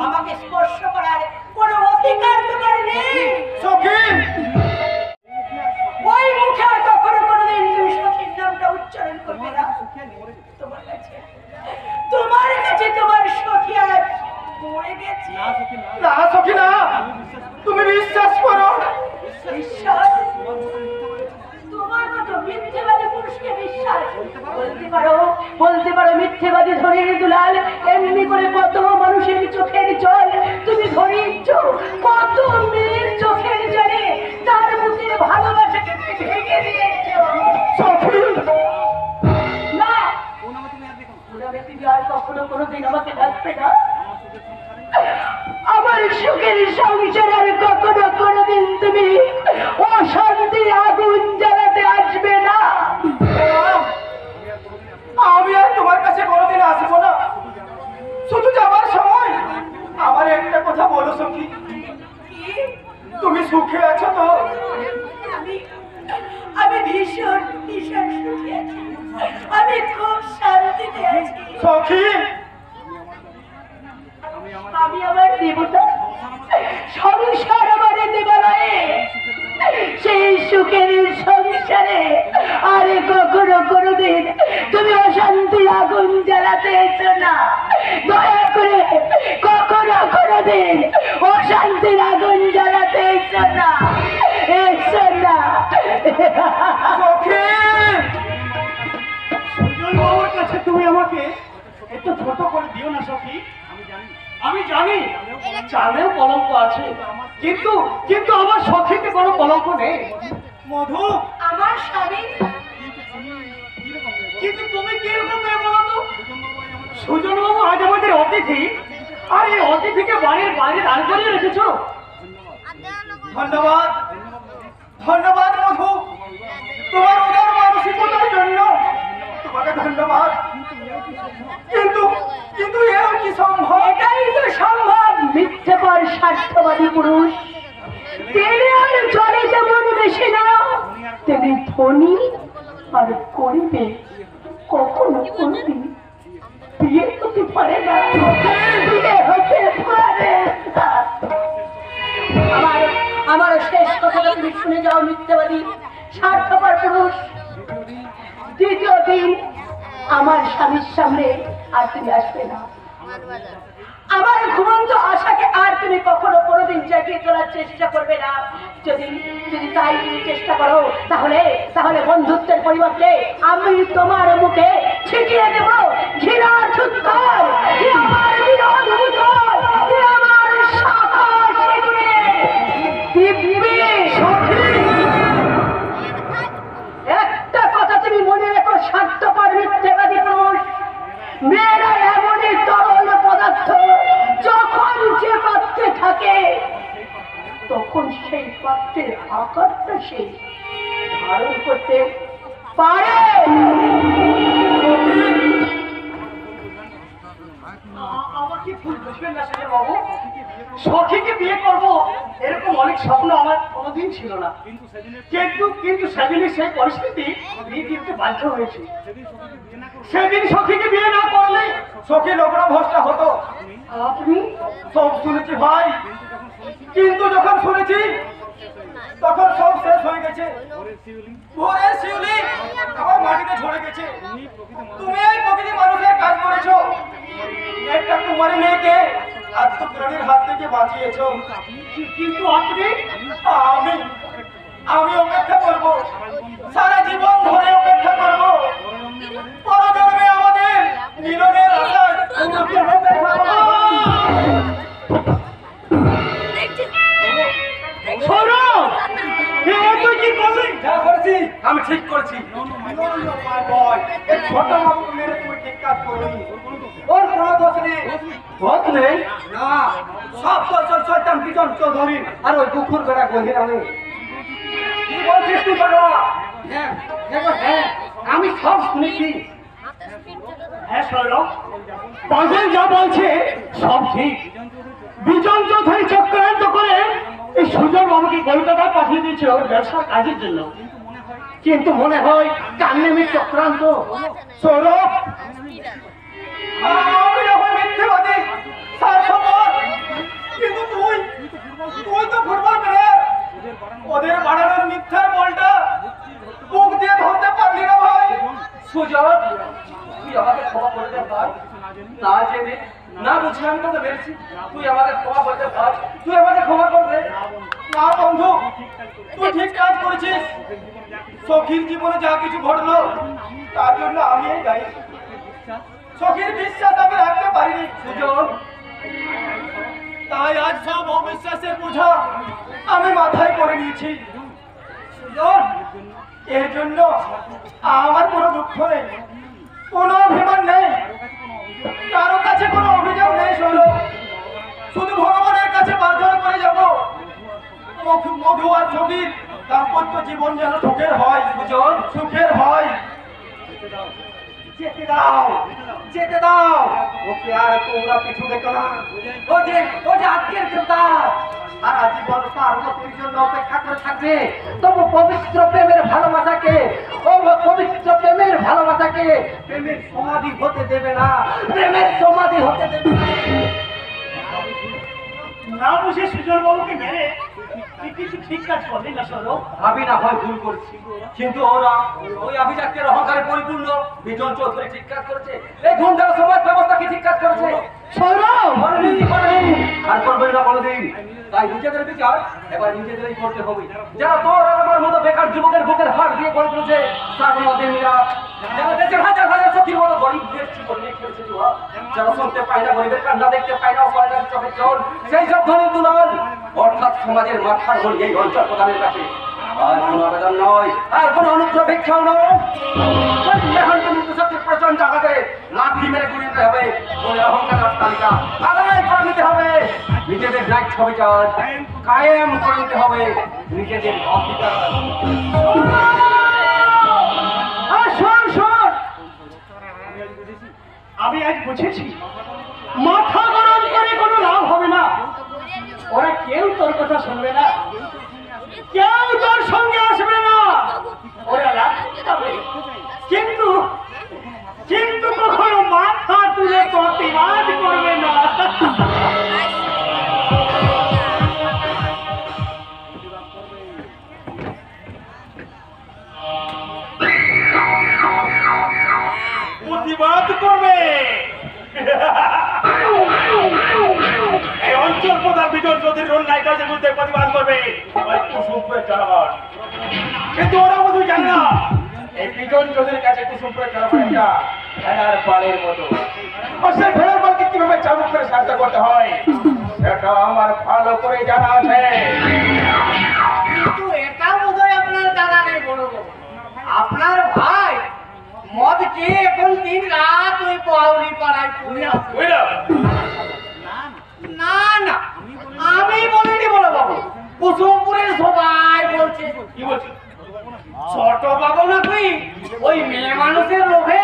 আমাকে স্পর্শ করার কোনো অধিকার তোমার নেই। সখী, ওই মুখে আর কখনো কোনোদিন তুমি সখীর নামটা উচ্চারণ করবে না। তোমার কাছে তোমার সখী আজ মরে গেছে। না সখী না, তুমি বিশ্বাস করো, সুখে আছো তো? আমি আমি ভীষণ ভীষণ সুখী আছি। আমি খুব শান্তিতে আছি। সখী, আমি আমার দেবতা সংসার আমার দেবালয়ে, সেই সুখের সংসারে আরে কখনো কোনোদিন তুমি অশান্তির আগুন জ্বালাতে এসো না। দয়া করে কখনো কোনোদিন অশান্তির আগুন জ্বালাতে এসো না, এসো না। সখী, সুজন বাবুর কাছে তুমি আমাকে একটু ছোট করে দিও না সখী। আমি জানি চালেও কলঙ্ক আছে, কিন্তু কিন্তু আমার সখীতে কোনো কলঙ্ক নেই। মধু, আমার স্বামী কিন্তু তুমি কিরকম মেয়ে বলো তো? সুজন বাবু আজ আমাদের অতিথি, আর এই অতিথিকে বাড়ির বাইরে দাঁড় করিয়ে রেখেছো। ধন্যবাদ, ধন্যবাদ মধু, তোমার উদার মানসিকতার জন্য তোমাকে ধন্যবাদ। কিন্তু কিন্তু এও কি সম্ভব? এটাই তো সম্ভব। মিথ্যেকর স্বার্থবাদী পুরুষ তেলে আর জলে যেমন বেশি না, তেমনি ধনী আর করিবে কখনো কোনদিন বিয়ে হতে পারে না, বিয়ে হতে পারে না। আমার শেষ কথাটা তুমি শুনে যাও মিথ্যাবাদী স্বার্থপর পুরুষ। দ্বিতীয় দিন আমার স্বামীর সামনে আর তুমি আসবে না। আমার ঘুমন্ত আশাকে আর তুমি কখনো কোনোদিন জাগিয়ে তোলার চেষ্টা করবে না। যদি যদি তাই তুমি চেষ্টা করো, তাহলে তাহলে বন্ধুত্বের পরিবর্তে আমি তোমার মুখে ছিটিয়ে দেব ঘৃণার ছুৎকার, আমার বিরোধ মুখর, আমার শাখা সিঁদুরে দিব্যি সখী। একটা কথা তুমি মনে রেখো স্বার্থপর মিথ্যাবাদী পুরুষ, মেয়েরা এমনই তরল পদার্থ, যখন যে পাত্রে থাকে তখন সেই পাত্রের আকারটা সে ধারণ করতে পারে। আমাকে ভুল বুঝবেন না সুজন বাবু, সখীকে বিয়ে করবো এরকম অনেক স্বপ্ন আমার কোনোদিন ছিল না, কিন্তু কিন্তু সেদিনই সেই পরিস্থিতি বিয়ে দিতে বাধ্য হয়েছে। সেদিন সখীকে বিয়ে না করলে সখী লগ্ন ভ্রষ্টা হতো, আপনি সব শুনেছি ভাই, কিন্তু যখন শুনেছি তখন সব শেষ হয়ে গেছে। ভোরের শিউলি আমার মাটিতে ঝরে গেছে। তুমি এই প্রকৃতি মানুষের কাজ করেছো, একটা কুমারী মেয়েকে আত্মপ্রাণীর হাত থেকে বাঁচিয়েছো। কিন্তু আপনি আমি আমি অপেক্ষা করব, সারা জীবন ধরে অপেক্ষা করব, পরজন্মে আমাদের মিলনের আশায় তোমাকে অপেক্ষা করব। সৌরভ, তুই কি করলি? যা করেছি আমি ঠিক করেছি। এই ছোট বাবুকে মেরে তুমি ঠিক কাজ করনি, ওর কোনো দোষ নেই। দোষ নেই? না, সব দোষ ওই শয়তান কিজন চৌধুরী আর ওই দুঃখুর বেড়া গহির আমি। কি বলছিস তুই বাবা? হ্যাঁ দেখো, হ্যাঁ আমি সব শুনেছি। হ্যাঁ সৌরভ, পাগল যা বলছে সব ঠিক। বিজন চৌধুরী চক্রান্ত করে এই সুজন বাবুকে কলকাতায় পাঠিয়ে দিয়েছে ওর ব্যবসার কাজের জন্য, কিন্তু মনে হয় কান্নেমির চক্রান্ত। সৌরভ, আমি যখন মিথ্যেবাদী স্বার্থপর, কিন্তু তুই তুই তো ফুটবল প্লেয়ার, ওদের বাড়ানোর মিথ্যার বলটা বুক দিয়ে ধরতে পারলি না ভাই। সুজন, তুই আমাকে ক্ষমা করে দে ভাই, না জেনে না বুঝে আমি তোকে মেরেছি, তুই আমাকে ক্ষমা করে দে ভাই, তুই আমাকে ক্ষমা করে দে। না বন্ধু, তুই ঠিক কাজ করেছিস। সখীর জীবনে যা কিছু ঘটলো তার জন্য আমি দায়ী। সখীর বিশ্বাস আমি রাখতে পারিনি সুজন, তাই আজ সব অবিশ্বাসের বোঝা আমি মাথায় করে নিয়েছি। সুজন, এর জন্য আমার কোনো দুঃখ নেই, কোনো অভিমান নেই, কারো কাছে কোনো অভিযোগ নেই। সৌরভ, শুধু ভগবানের কাছে প্রার্থনা করে যাব মধু আর সখীর দাম্পত্য জীবন যেন সুখের হয়। সুজন, সুখের হয়। যেতে দাও, যেতে দাও, ওকে আর তোমরা পিছু দেখো না। ও যে আজকের ক্রেতা, সারা জীবন পার্বতীর জন্য অপেক্ষা করে থাকবে, তবু পবিত্র প্রেমের ভালোবাসাকে, ও পবিত্র প্রেমের ভালোবাসাকে প্রেমের সমাধি হতে দেবে না, প্রেমের সমাধি হতে দেবে না। না বুঝে সুজন বাবুকে মেরে তুই কিছু ঠিক কাজ করলি না সৌরভ। আমি না হয় ভুল করছি, কিন্তু ওরা ওই অভিজাত্যের অহংকারে পরিপূর্ণ বিজন চৌধুরী ঠিক কাজ করেছে, এই গুন্ডা সমাজ ব্যবস্থা কি ঠিক কাজ করেছে? সৌরভ আর করবে না কোনোদিন। তাই নিজেদের বিচার এবার নিজেদেরই করতে হবে। যারা তোর আর আমার মতো বেকার যুবকের বুকের হাড় দিয়ে গড়ে তুলেছে স্বাধীনতার মিরাজ, যারা দেশের হাজার হাজার সত্যির মতো গরিবদের জীবন নিয়ে খেলছে জুয়া, যারা শুনতে পায় না গরিবের কান্না, দেখতে পায় না অসহায়ের চোখের জল, সেই সব ধনী দুলাল অর্থাৎ সমাজের মাথার বলি এই অঞ্চল প্রধানের কাছে আর কোনো আবেদন নয়, আর কোনো অনুগ্রহ ভিক্ষাও নয়। এখন তুমি সত্যি প্রচন্ড আঘাতে লাঠি মেরে গুলি দিতে হবে, বলে অহংকার তালিকা আদায় করে নিতে হবে, নিজেদের দায়িত্ব বিচার কায়েম করে নিতে হবে, নিজেদের অধিকার। শোন শোন, আমি আজ বুঝেছি মাথা গরম করে কোনো লাভ হবে না। ওরা কেউ তোর কথা শুনবে না, কেউ তোর সঙ্গে আসবে না, ওরা রাখতে যাবে, কিন্তু কিন্তু কখনো মাথা তুলে প্রতিবাদ করবে না। প্রতিবাদ করবে এই অঞ্চল প্রধান বিজন চৌধুরীর অন্যায় কাজের বিরুদ্ধে প্রতিবাদ করবে ওই কুসুমপুরের জনগণ। কিন্তু ওরা বোধ জানে না এই বিজন চৌধুরীর কাছে কুসুমপুরের জনগণ একটা ভেড়ার পালের মতো, আর সেই ভেড়ার পালকে কিভাবে চাবুক করে সাহায্য করতে হয় সেটা আমার ভালো করে জানা আছে। কিন্তু এটা বোধহয় আপনার জানা নেই বড় বাবু। আপনার ভাই মদ খেয়ে এখন দিন রাত ওই পাউরি পাড়ায় ঘুরে আছে। বুঝলাম? না না, আমি বলিনি বড় বাবু, কুসুমপুরের সবাই বলছে। কি বলছি? ছোট বাবু নাকি ওই মেয়ে মানুষের লোভে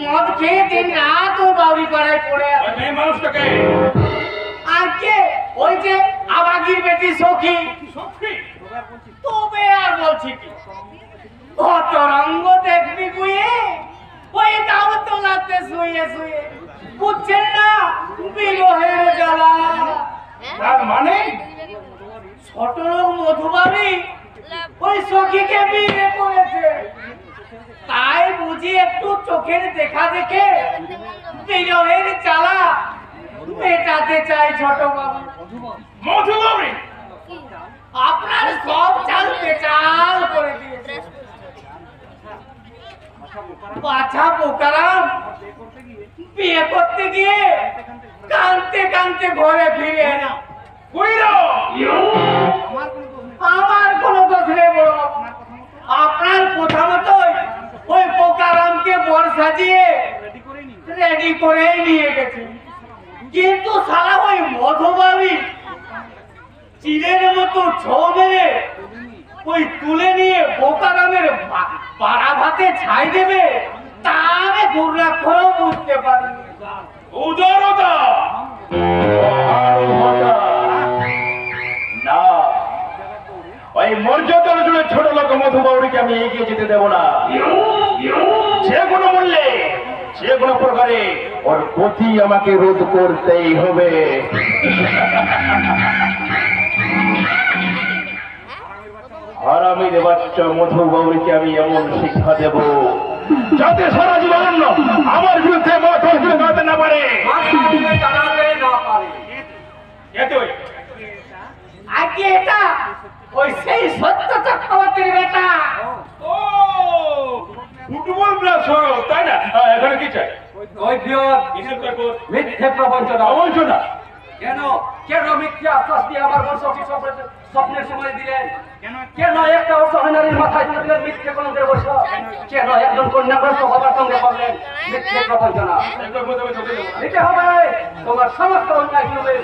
মদ খেয়ে দিন রাত ওই বাউরি পাড়ায় পড়ে আছে। ওই মেয়ে মানুষটাকে আর কে? ওই যে আবাগির বেটি সখী। সত্যি তবে আর বলছি কি, কত রঙ্গ দেখবি গুয়ে ওই দাও তোলাতে শুয়ে শুয়ে, বুঝছেন না বিরহের জ্বালা। তার মানে ছোট লোক মধুবাবী ওই সখীকে বিয়ে করেছে, তাই বুঝি একটু চোখের দেখা দেখে বিরহের জ্বালা মেটাতে চাই ছোট বাবু। মধুবাবী আপনার সব চাল পেচাল করে দিয়েছে। বাছা পোকারাম বিয়ে করতে গিয়ে কাঁদতে কাঁদতে ঘরে ফিরে এলাম। কইরো আমার কোনো দোষ নেই বড় বাবু। আপনার কথা মতোই ওই পোকারামকে বর সাজিয়ে রেডি করেই নিয়ে গেছে, কিন্তু সারা ওই মধুবাবী চিলের মতো ছৌ মেরে ওই তুলে নিয়ে বোকারামের পাড়া ভাতে ছাই দেবে, তা আমি দুর্লাক্ষরেও বুঝতে পারিনি। উদারতা না, ওই মর্যাদার জন্য ছোট লোক মধুবাবুকে আমি এগিয়ে যেতে দেব না। যে কোনো মূল্যে যে কোনো প্রকারে ওর গতি আমাকে রোধ করতেই হবে। হারামির বাচ্চা মধুবাবুকে আমি এমন শিক্ষা দেব যাতে সারা জীবন আমার বিরুদ্ধে মাথা তুলে দাঁড়াতে না পারে। আজকে এটা ওই সেই সত্য চক্রবর্তীর বেটা। ও ফুটবল প্লেয়ার সরো, তাই না? এখানে কি চাই? মিথ্যে প্রবঞ্চনা। অবঞ্চনা কেন কেন মিথ্যে আশ্বাস দিয়ে আমার বংশকে স্বপ্নের সময় দিলেন? কেন একটা অসহায় নারীর মাথায় তুলে দিলেন মিথ্যে কলঙ্কের বৈশা? কেন একজন কন্যাগ্রস্ত হবার সঙ্গে করলেন মিথ্যে প্রবঞ্চনা? দিতে হবে তোমার সমস্ত অন্যায় হবে,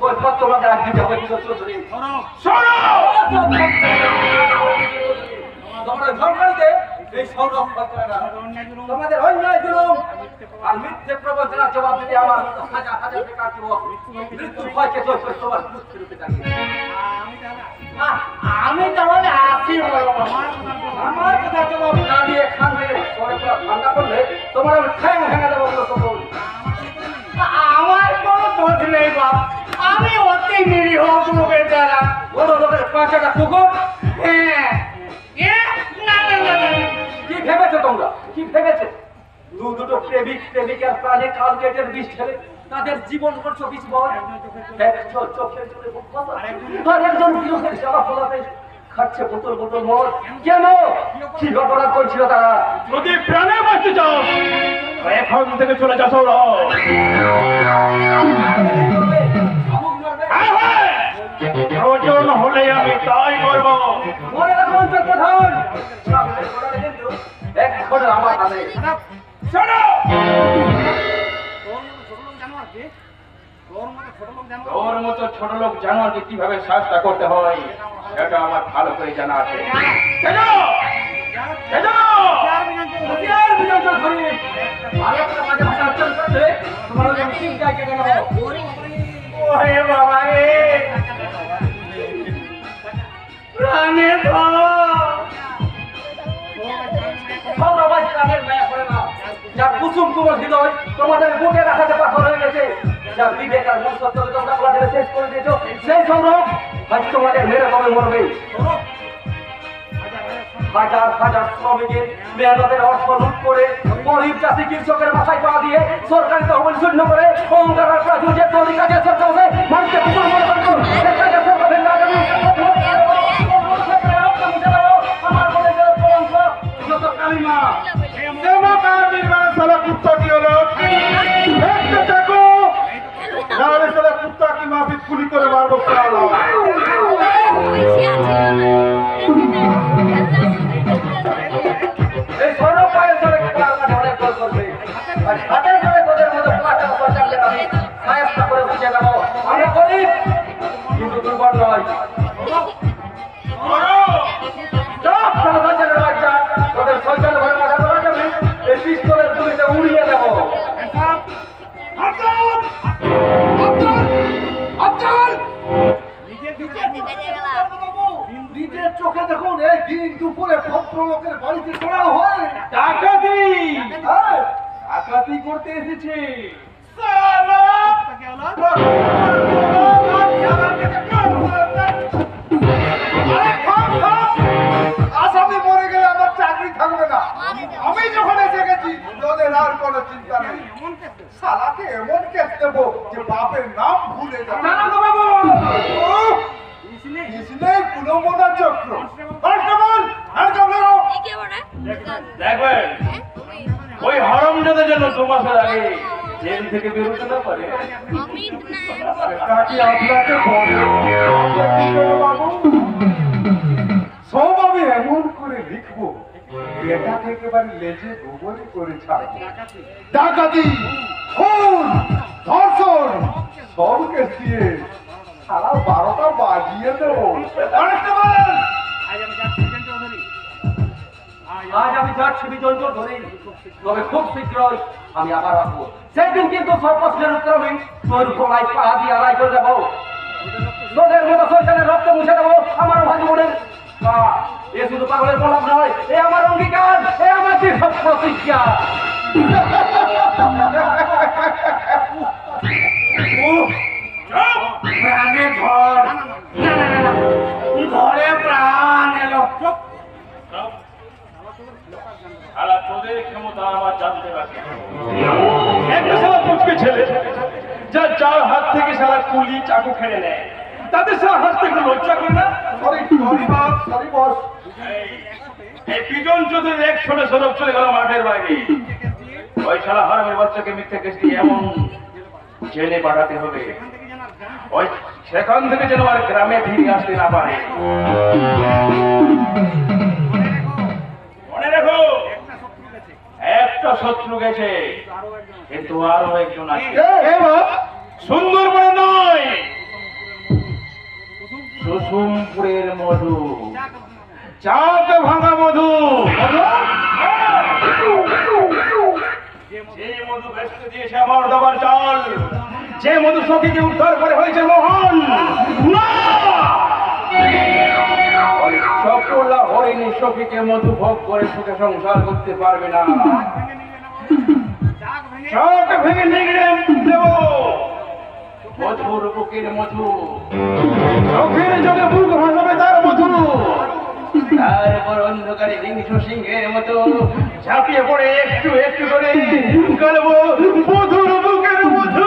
ওই তোমাকে আজ দিতে হবে। তোমরা ধর্মাইতে এই সংরক্ষণ করে না, তোমাদের অন্যায় জুলুম আর মিথ্যে প্রবঞ্চনার জবাব দিলে আমার মতো হাজার হাজার বেকার যুবক মৃত্যুর ভয়কে জয় করে সবার মুক্তি রূপে দাঁড়িয়ে। আমি তাহলে আসি আমার কথা জবাব না দিয়ে খান থেকে পরে পুরো ঠান্ডা করলে তোমার আমি ঠ্যাং ভেঙে দেবো বলে তো বল। আমার কোনো দোষ নেই বাপ, আমি অতি নিরীহ কোনো বেচারা। বড় লোকের পাঁচটা কুকুর। হ্যাঁ না না না না, কি ভেবেছো তোমরা, কি ভেবেছো? দুটো প্রেমিকার প্রাণে কাল গেটের বিষ ঢেলে তাদের জীবন করছো বিষ বল। একজন চোখের জলে বুক ফাঁপা, আর একজন বিরোধের সেবা ফলাতে খাচ্ছে বোতল বোতল মদ। কেন? কি অপরাধ করছিল তারা? যদি প্রাণে বাঁচতে চাও এখন থেকে চলে যাও সৌরভ। হ্যাঁ, হ্যাঁ, প্রয়োজন হলে আমি তাই করব। মনে রাখুন চক্রধর, সামনে ঘোড়ার কিন্তু এক ঘোড়া আমার হাতে। শোনো, তোর মতো ছোট লোক জানোয়ারকে কিভাবে শাস্তা করতে হয় সেটা আমার ভালো করে জানা আছে। হুঁশিয়ার বিজয় চৌধুরী, আর একটা মাঝে মাঝে আচরণ করলে তোমার ওই আমি ঠিক জায়গায় কেন হবো? ওরে বাবা রে, প্রাণে ধর। সৌরভাই প্রাণের মায়া করে না, যার কুসুম কুমল হৃদয় তোমাদের বুকে রাখাতে পাথর হয়ে গেছে, যার বিবেক আর মন সত্যকে তোমরা আমাদের শেষ করে দিয়েছো, সেই সৌরভ আজ তোমাদের মেরে কবে মরবে। হাজার হাজার শ্রমিকের মেহনতের অর্থ লুট করে গরিব চাষি কৃষকের মাথায় পা দিয়ে সরকারি তহবিল শূন্য করে অহংকার আর প্রাচুর্যের তৈরি কাজে সরকার মানুষকে কুকুর মনে করতো। আমার বলে গেল কলঙ্ক, যত কালিমা। কুত্তা কি হলো? কুত্তা কি মাফি গুলি করে মারবো। এই সৌরভ পায়ের ধরে খেলার মাঠে অনেক গোল করবে, আর হাতের ধরে গোলের মতো প্লাস্টার সরকারকে আমি সায়স্তা করে বুঝিয়ে দেবো। আমরা গরিব কিন্তু দুর্বল নয়। সব সরকারের বাচ্চা তোদের সরকার ঘরে মাথা ধরা যাবে, এই পিস্তলের গুলিতে উড়িয়ে দেবো। নিজের চোখে দেখুন এই দিন দুপুরে ভদ্রলোকের বাড়িতে চড়া হয়। ডাকাতি হ্যাঁ, ডাকাতি করতে এসেছে। আসামি মরে গেলে আমার চাকরি থাকবে না। আমি যখন এসে গেছি তোদের আর কোনো চিন্তা নেই। শালাকে এমন কেস দেবো যে বাপের নাম ভুলে যাবে। ইসলেই পুনমনা চক্র। কনস্টেবল, হ্যান্ডকাপ লাগাও। দেখবেন ওই হরমজাদের জন্য 2 মাসের আগে জেল থেকে বেরোতে না পারে। সেটা কি আপনাকে বলে? বাবু, সব আমি এমন করে লিখবো এটাকে একেবারে লেজে গোবরে করে ছাড়বো। ডাকাতি, খুন, ধর্ষণ সব কেস দিয়ে সারা 12টা বাজিয়ে দেবো। কনস্টেবল, আজ আমি যাচ্ছি বিজয় চৌধুরী, তবে খুব শীঘ্রই আমি আবার আসবো। সেদিন কিন্তু সব প্রশ্নের উত্তর আমি তোর গলায় পা দিয়ে আড়াই করে দেবো। তোদের মতো শয়তানের রক্ত মুছে দেবো আমার ভাই বোনের। এ শুধু পাগলের প্রলাপ নয়, এ আমার অঙ্গীকার, এ আমার দৃঢ় প্রতিজ্ঞা। প্রাণে ধর। না না না, ধরে প্রাণ এলো। সারা তোদের ক্ষমতা আমার জানতে বাকি। একটা সারা পুচকে ছেলে যার হাত থেকে সারা কুলি চাকু খেলে নেয়, তাদের সারা হাত থেকে লজ্জা করে না? Sorry boss, sorry boss. এই বিজন চৌধুরীর এক ছোট সরব চলে গেল মাঠের বাইরে। ওই শালা হারামের বাচ্চাকে মিথ্যে কেস দিয়ে এমন জেলে পাঠাতে হবে ওই সেখান থেকে যেন আর গ্রামে ফিরে আসতে না পারে। মনে রেখো, একটা শত্রু গেছে কিন্তু আরো একজন আছে। সুন্দরবনে নয়, কুসুমপুরের মধু, চাঁদ ভাঙা মধু। যে মধু বেসতে দিয়েছে আমার দাবার চাল। যে মধু সখীকে উদ্ধার করে হয়েছে মোহন। না! ওই সকলা হরিণী সখীকে মধু ভোগ করে সুখে সংসার করতে পারবে না। শাক ভেঙে নিগড়ে দেব মধুর বুকের মধু, চোখের জলে বুক ভাসাবে তার মধু। তারপর অন্ধকারে হিংস সিংহের মতো ঝাঁপিয়ে পড়ে একটু একটু করে গেলব মধুর বুকের মধু।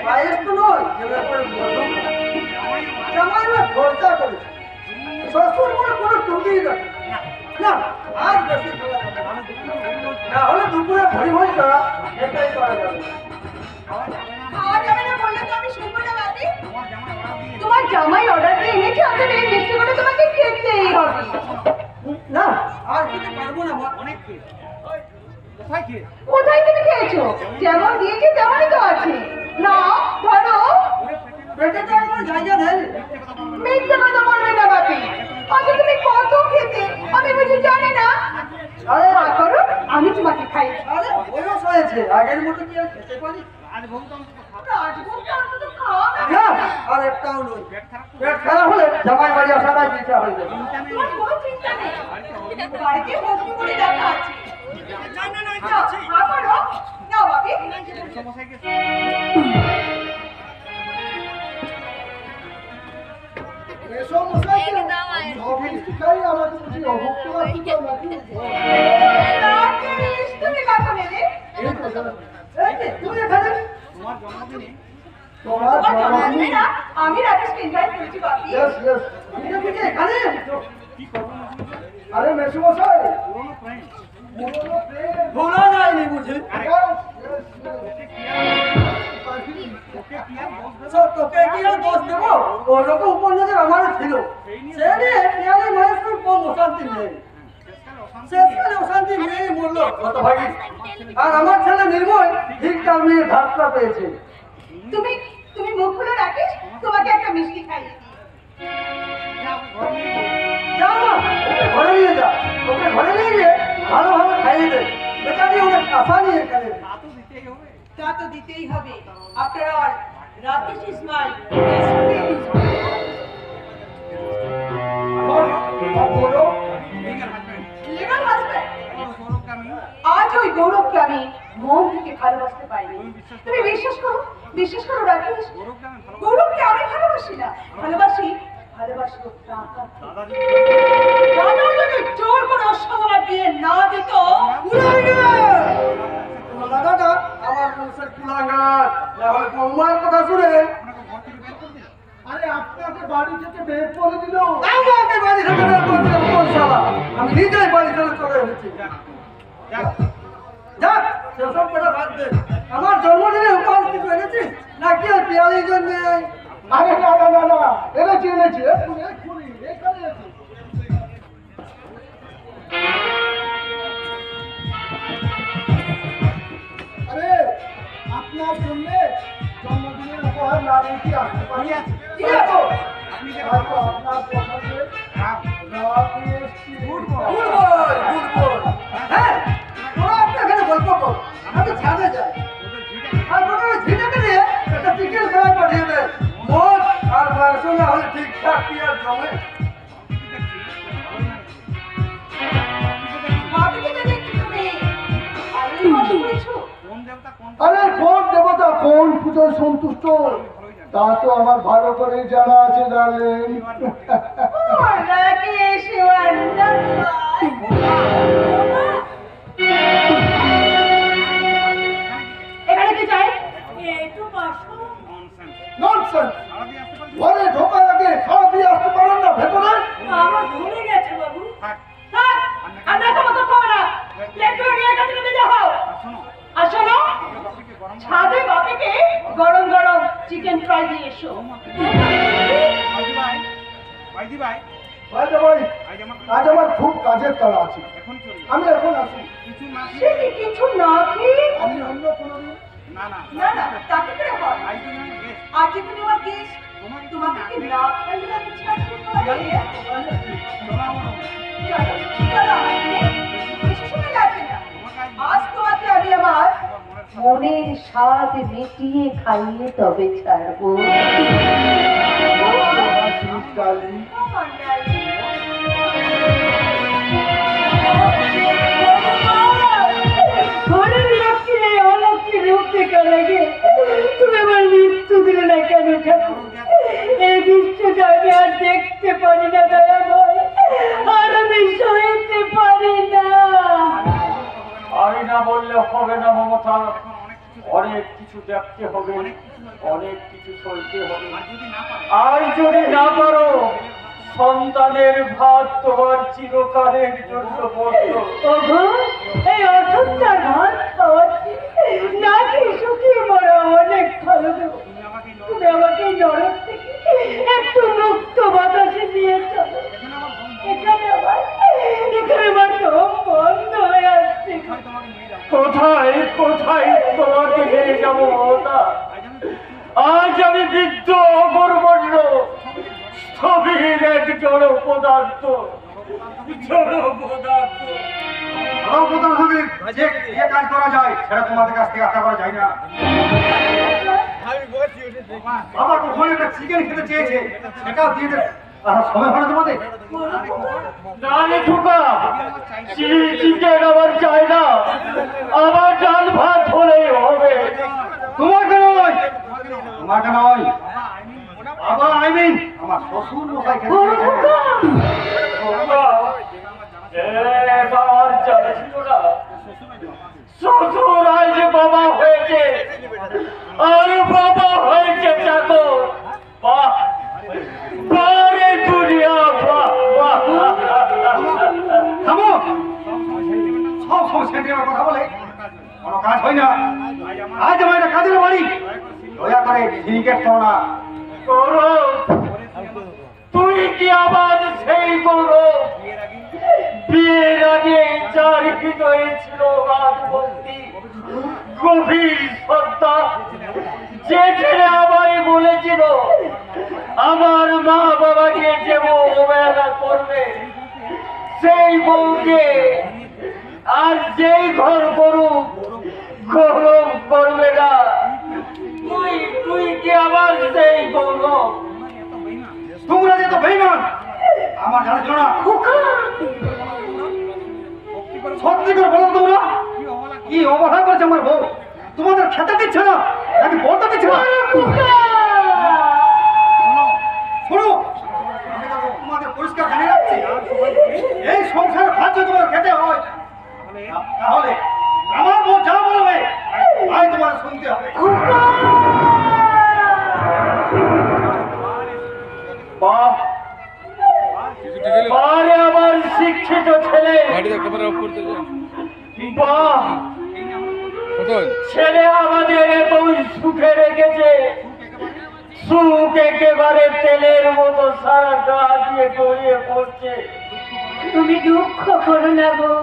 পায়েস তো নয়, যে ব্যাপারে মধু জামাই না খরচা করেছে। শ্বশুর মনে কোনো টুকি না, আজ বেশি খাওয়া যাবে না। না হলে দুপুরে ভরি ভরি করা এটাই করা যাবে। খাওয়া যাবে না বললে তো আমি শুনবো না বাপি। তোমার জামাই অর্ডার দিয়ে এনেছে, অতএব এই মিষ্টিগুলো তোমাকে খেতেই হবে। না আর খেতে পারবো না মা। কোথায় তুমি খেয়েছো? যেমন দিয়েছে তেমনই তো আছে। না ধরো। পেটে তো আমার জায়গা নেই। মিথ্যে কথা বলবে না বাপি। আচ্ছা তুমি কত খেতে আমি বুঝি জানি না। আরে মা করো, আমি তোমাকে খাই। আরে বয়স হয়েছে, আগের মতো কি আর খেতে পারি? রাজভোগটা অন্তত খাওয়া না। না আর একটাও নই। পেট খারাপ হলে জামাই বাড়ি আসাটাই চিন্তা হয়ে যাবে। তোমার কোনো চিন্তা নেই। বাড়িতে বসে করে দেখা আছে। মা করো। না বাপি। এসব মশাইকে সবই শিখাই আমাকে বুঝি অভুক্ত নাকি? রাকেশ, তুমি কখন এলে? এই তো জানো। এই যে, তুমি এখানে তোমার তোমার জন্মদিন। জন্মদিনে না আমি রাকেশকে ইনভাইট করেছি বাপি। ইয়েস ইয়েস তুমি কি এখানে? আরে মেসুমশাই পুরনো প্রেম ভোলা যায়নি বুঝি। তোকে কি আর দোষ দেবো? ওরকম উপন্যাসের আমার ছিল। সে নিয়ে পিয়ালি মানুষের কম অশান্তি নেই। শেষকালে অশান্তি নেই মূল্য কত ভাগি। আর আমার ছেলে নির্ময় ঠিক তার মেয়ের ধাক্কা পেয়েছে। তুমি তুমি মুখ খুলে রাকেশ, তোমাকে একটা মিষ্টি খাইয়ে দিই। যা না, ওকে ঘরে নিয়ে যা। ওকে ঘরে নিয়ে গিয়ে ভালোভাবে খাইয়ে দে। বেচারি অনেক আশা নিয়ে এখানে। তা তো দিতেই হবে। After all Rakesh is my legal husband. আজ ওই গৌরবকে আমি মন থেকে ভালোবাসতে পারিনি। তুমি বিশ্বাস করো রাকেশ, গৌরবকে আমি ভালোবাসি না, ভালোবাসি ওর টাকা। দাদা যদি জোর করে ওর সঙ্গে আমার বিয়ে না দিত, উড়াই গে! তোমার দাদাটা আমার বংশের কুলাঙ্গার। না হলে বৌমার কথা শুনে আরে আপনাকে বাড়ি থেকে বের করে দিল। আমাকে বাড়ি থেকে বের করে দিল কোন শালা? আমি নিজেই বাড়ি থেকে চলে এসেছি। যাক সেসব কথা বাদ দে। আমার জন্মদিনে উপহার কিছু এনেছিস নাকি ওই পিয়ালির জন্য? আরে না না না না এনেছি এক্ষুনি এখানে আছে। আরে আপনার জন্য জন্মদিনের উপহার না দিয়ে কি আসতে পারি? কি আছে? হয়তো আপনার পছন্দের রাবড়ি এসেছি। Good boy. হ্যাঁ তোরা আপনার এখানে গল্প কর, আমি ছাদে যাই। আর মনে হয় ঝিটাকে দিয়ে একটা চিকেন ফ্রাই পাঠিয়ে দেয়। মদ আর মাংস না হলে ঠিকঠাক কি আর জমে? ভাবিকে যদি একটু তুমি আরে মনে করেছো? আরে কোন দেবতা কোন পুজোয় সন্তুষ্ট তা তো আমার ভালো করে জানা আছে ডার্লিং। ও রাকেশ, ওয়ান্ডারফুল। এখানে কি চাই? একটু বসো। ননসেন্স! ঘরে ঢোকার আগে খাওয়া দিয়ে আসতে পারেন না ভেতরে? আমার ভুলে গেছে বাবু। থাক, আর দেখো মতো খাবে না। প্লেটগুলো নিয়ে কাছে নিয়ে যাও। আর শোনো, ছাদে বাপিকে গরম গরম চিকেন ফ্রাই দিয়ে এসো। ভাই আজ আমার খুব কাজের তাড়া আছে, আমি এখন আসি। সে কি কিছু না খেয়ে? আমি অন্য কোনো দিন না না, তাকে করে হয়। আর যে তুমি আমার গেস্ট, তোমাকে কি না খাইয়ে আমি ছাড়তে পারি? চলো, চলো, বেশি সময় লাগবে না। আজ তোমাকে আমি আমার মনের স্বাদ মিটিয়ে খাইয়ে তবে ছাড়বো। কালী ঘরের লক্ষ্মী অলক্ষ্মী রূপ থেকে লাগে তুমি আমার মৃত্যু দিলে না কেন ঠাকুর? এই দৃশ্যটা আমি আর দেখতে পারি না দয়াময়, আর আমি সইতে পারি না। আমি না বললে হবে না মমতা, অনেক কিছু দেখতে হবে, অনেক কিছু সইতে হবে। আর যদি না পারো, সন্তানের ভাত তোমার চিরকালের জন্য বন্ধ। ওগো, এই অসুখটার ভাত খাওয়াচ্ছি নাকি শুকিয়ে মরা অনেক ভালো দেবো। তুমি আমাকে এই নরক থেকে একটু মুক্ত বাতাসে নিয়ে চলো। এখানে আমার দম বন্ধ হয়ে আসছে। কোথায় কোথায় তোমাকে নিয়ে যাবো মমতা? আজ আমি বৃদ্ধ অগর্বণ্য স্থবির এক জড় পদার্থ, জড় পদার্থ। যে কাজ করা যায় সেটা তোমাদের কাছ থেকে আশা করা যায় না। বাবা কখন একটা চিকেন খেতে চেয়েছে, সেটাও দিয়ে দেবে। সময় হয় না তোমাদের? না রে খোকা, চিকেন আমার চাই না, আমার ডাল ভাত হলেই হবে। তোমাকে নয়, তোমাকে নয়, বাবা আইমিন আমার শ্বশুর মশাই খেতে চেয়েছে। খোকা, আমার জানা ছিল না শ্বশুর আজ বাবা হয়েছে, আর বাবা হয়েছে চাকর। বাহ বারে দুনিয়া, বাহ বাহ। থামো, সব সময় সেন্টিমেন্টের কথা বলে কোনো কাজ হয় না। আজ আমার এটা কাজের বাড়ি, দয়া করে সিনিকেট করো না। গৌরব, তুই কি আবার সেই গৌরব? বিয়ের আগে যার হৃদয়ে ছিল রাজভক্তি, গভীর শ্রদ্ধা, যে ছেলে আমায় বলেছিল আমার মা বাবাকে যে বউ অবহেলা করবে, সেই বউকে আর যেই ঘর করুক গৌরব করবে না। তুই কি আবার সেই গৌরব? তোমরা যে তো বেইমান, আমার জানা ছিল না। সত্যি করে বলো তোমরা কি অবহেলা করেছে আমার বউ? তোমাদের খেতে দিচ্ছে না নাকি বলতে দিচ্ছে না? শোনো, আমি তো তোমাদের পরিষ্কার জানিয়ে রাখছি, এই সংসারে ভাত যদি তোমার খেতে হয় তাহলে আমার বউ যা বলবে তাই তোমার শুনতে হবে। বাপ, বারে আমার শিক্ষিত ছেলে, বাহ, ছেলে আমাদের এত সুখে রেখেছে, সুখ একেবারে তেলের মতো সারা গা দিয়ে গড়িয়ে পড়ছে। তুমি দুঃখ করো না গো,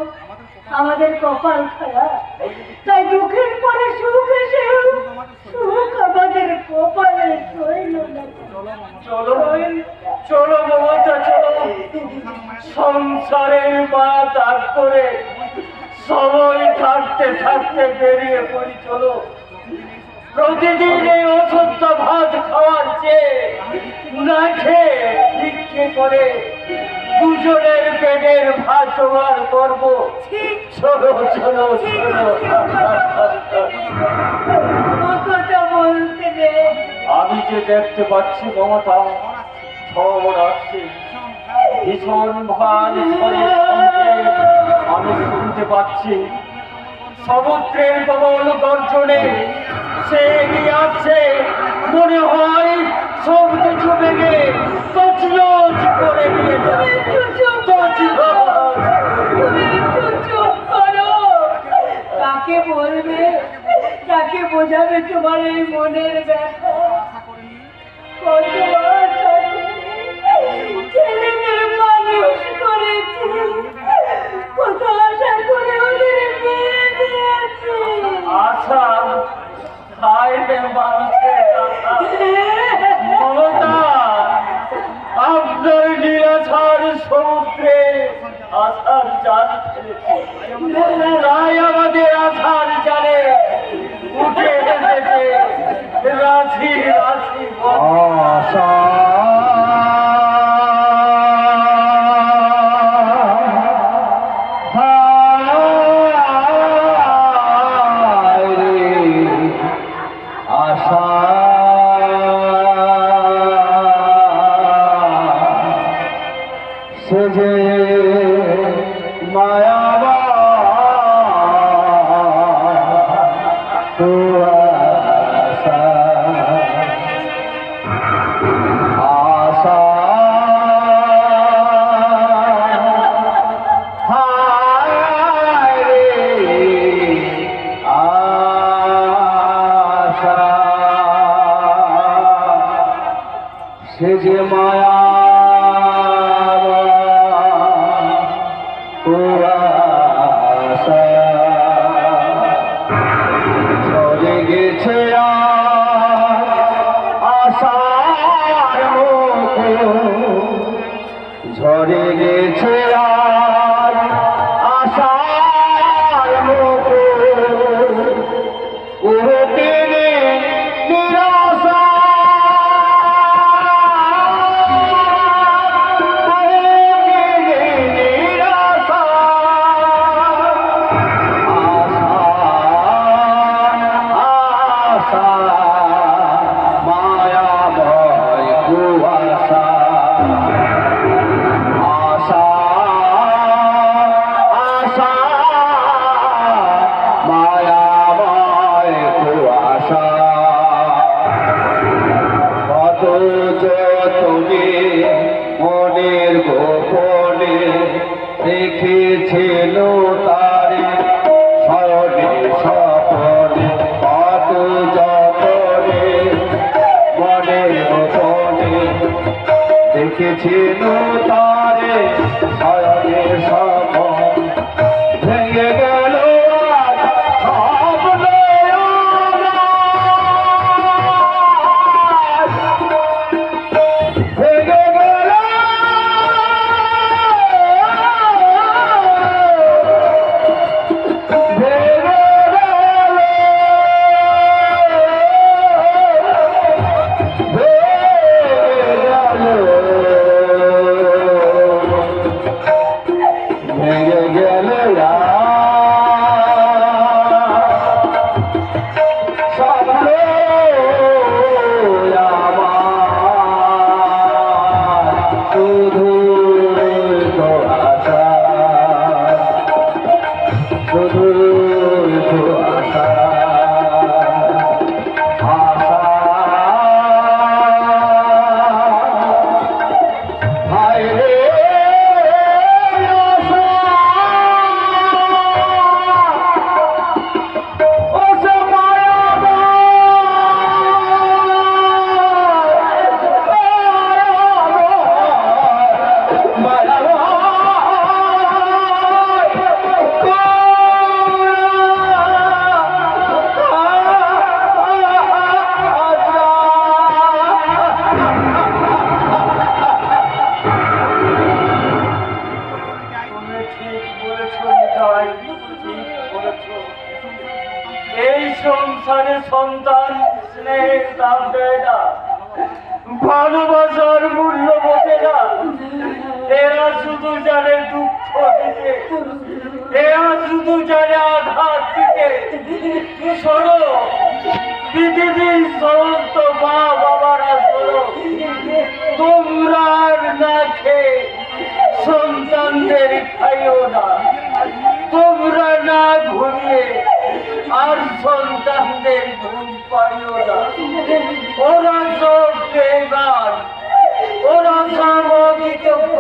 আমাদের কপাল খারাপ, তাই দুঃখের পরে সুখ এসেও সুখ আমাদের কপালে রইল না। চলো চলো মমতা, চলো সংসারের মা ত্যাগ করে সময় থাকতে থাকতে বেরিয়ে পড়ি। চলো, প্রতিদিন এই অশুদ্ধ ভাত খাওয়ার চেয়ে না খেয়ে ভিক্ষে করে দুজনের পেটের ভাত জোগাড় করবো। চলো চলো চলো। আমি যে দেখতে পাচ্ছি মমতা, ঝড় আসছে, ভীষণ ভার ঝড়ের সঙ্গে আমি শুনতে পাচ্ছি সমুদ্রের প্রবল গর্জনে সে এগিয়ে আসছে। মনে হয় সব কিছু ভেঙে তছনছ করে নিয়ে যাবে। কাকে বলবে, কাকে বোঝাবে তোমার এই মনের ব্যথা? কতবার ছেলেদের মানুষ করেছে, সমুদ্রে আশার জাল ফেলেছে, তাই আমাদের আশার জালে উঠে এসেছে রাশি রাশি আশা যে মায়াবা আশা আশা হায় রে আশা সে যে মায়া ঝরে গেছে আশার মুখ, ঝরে গেছে আশার মুখ, উহতিনি নিরাশা মায়াময় কুয়াশা আশা আশা মায়াময় কুয়াশা কত তুমি মনের গোপনে দেখেছিল তারে স্মরণে স্বপনে কত যতনে মনের গোপনে দেখেছিল তারে স্মরণে স্বপন ভেঙে গেল আজ সব ভেঙে গেল ভেঙে গেল শুধু আশা শুধু আশা আশা হায় রে এই সংসারে সন্তান স্নেহের দাম দেয় না, ভালোবাসার মূল্য বোঝে না। এরা শুধু জানে দুঃখ দিতে, এরা শুধু জানে আঘাত দিতে। শোনো, পৃথিবীর সমস্ত মা বাবারা শোনো, তোমরা আর না খেয়ে সন্তানদের খাইও না, তোমরা না ঘুমিয়ে আর সন্তানদের ঘুম পাইও না। ওরা সব বেঈমান, ওরা সব অকৃতজ্ঞ।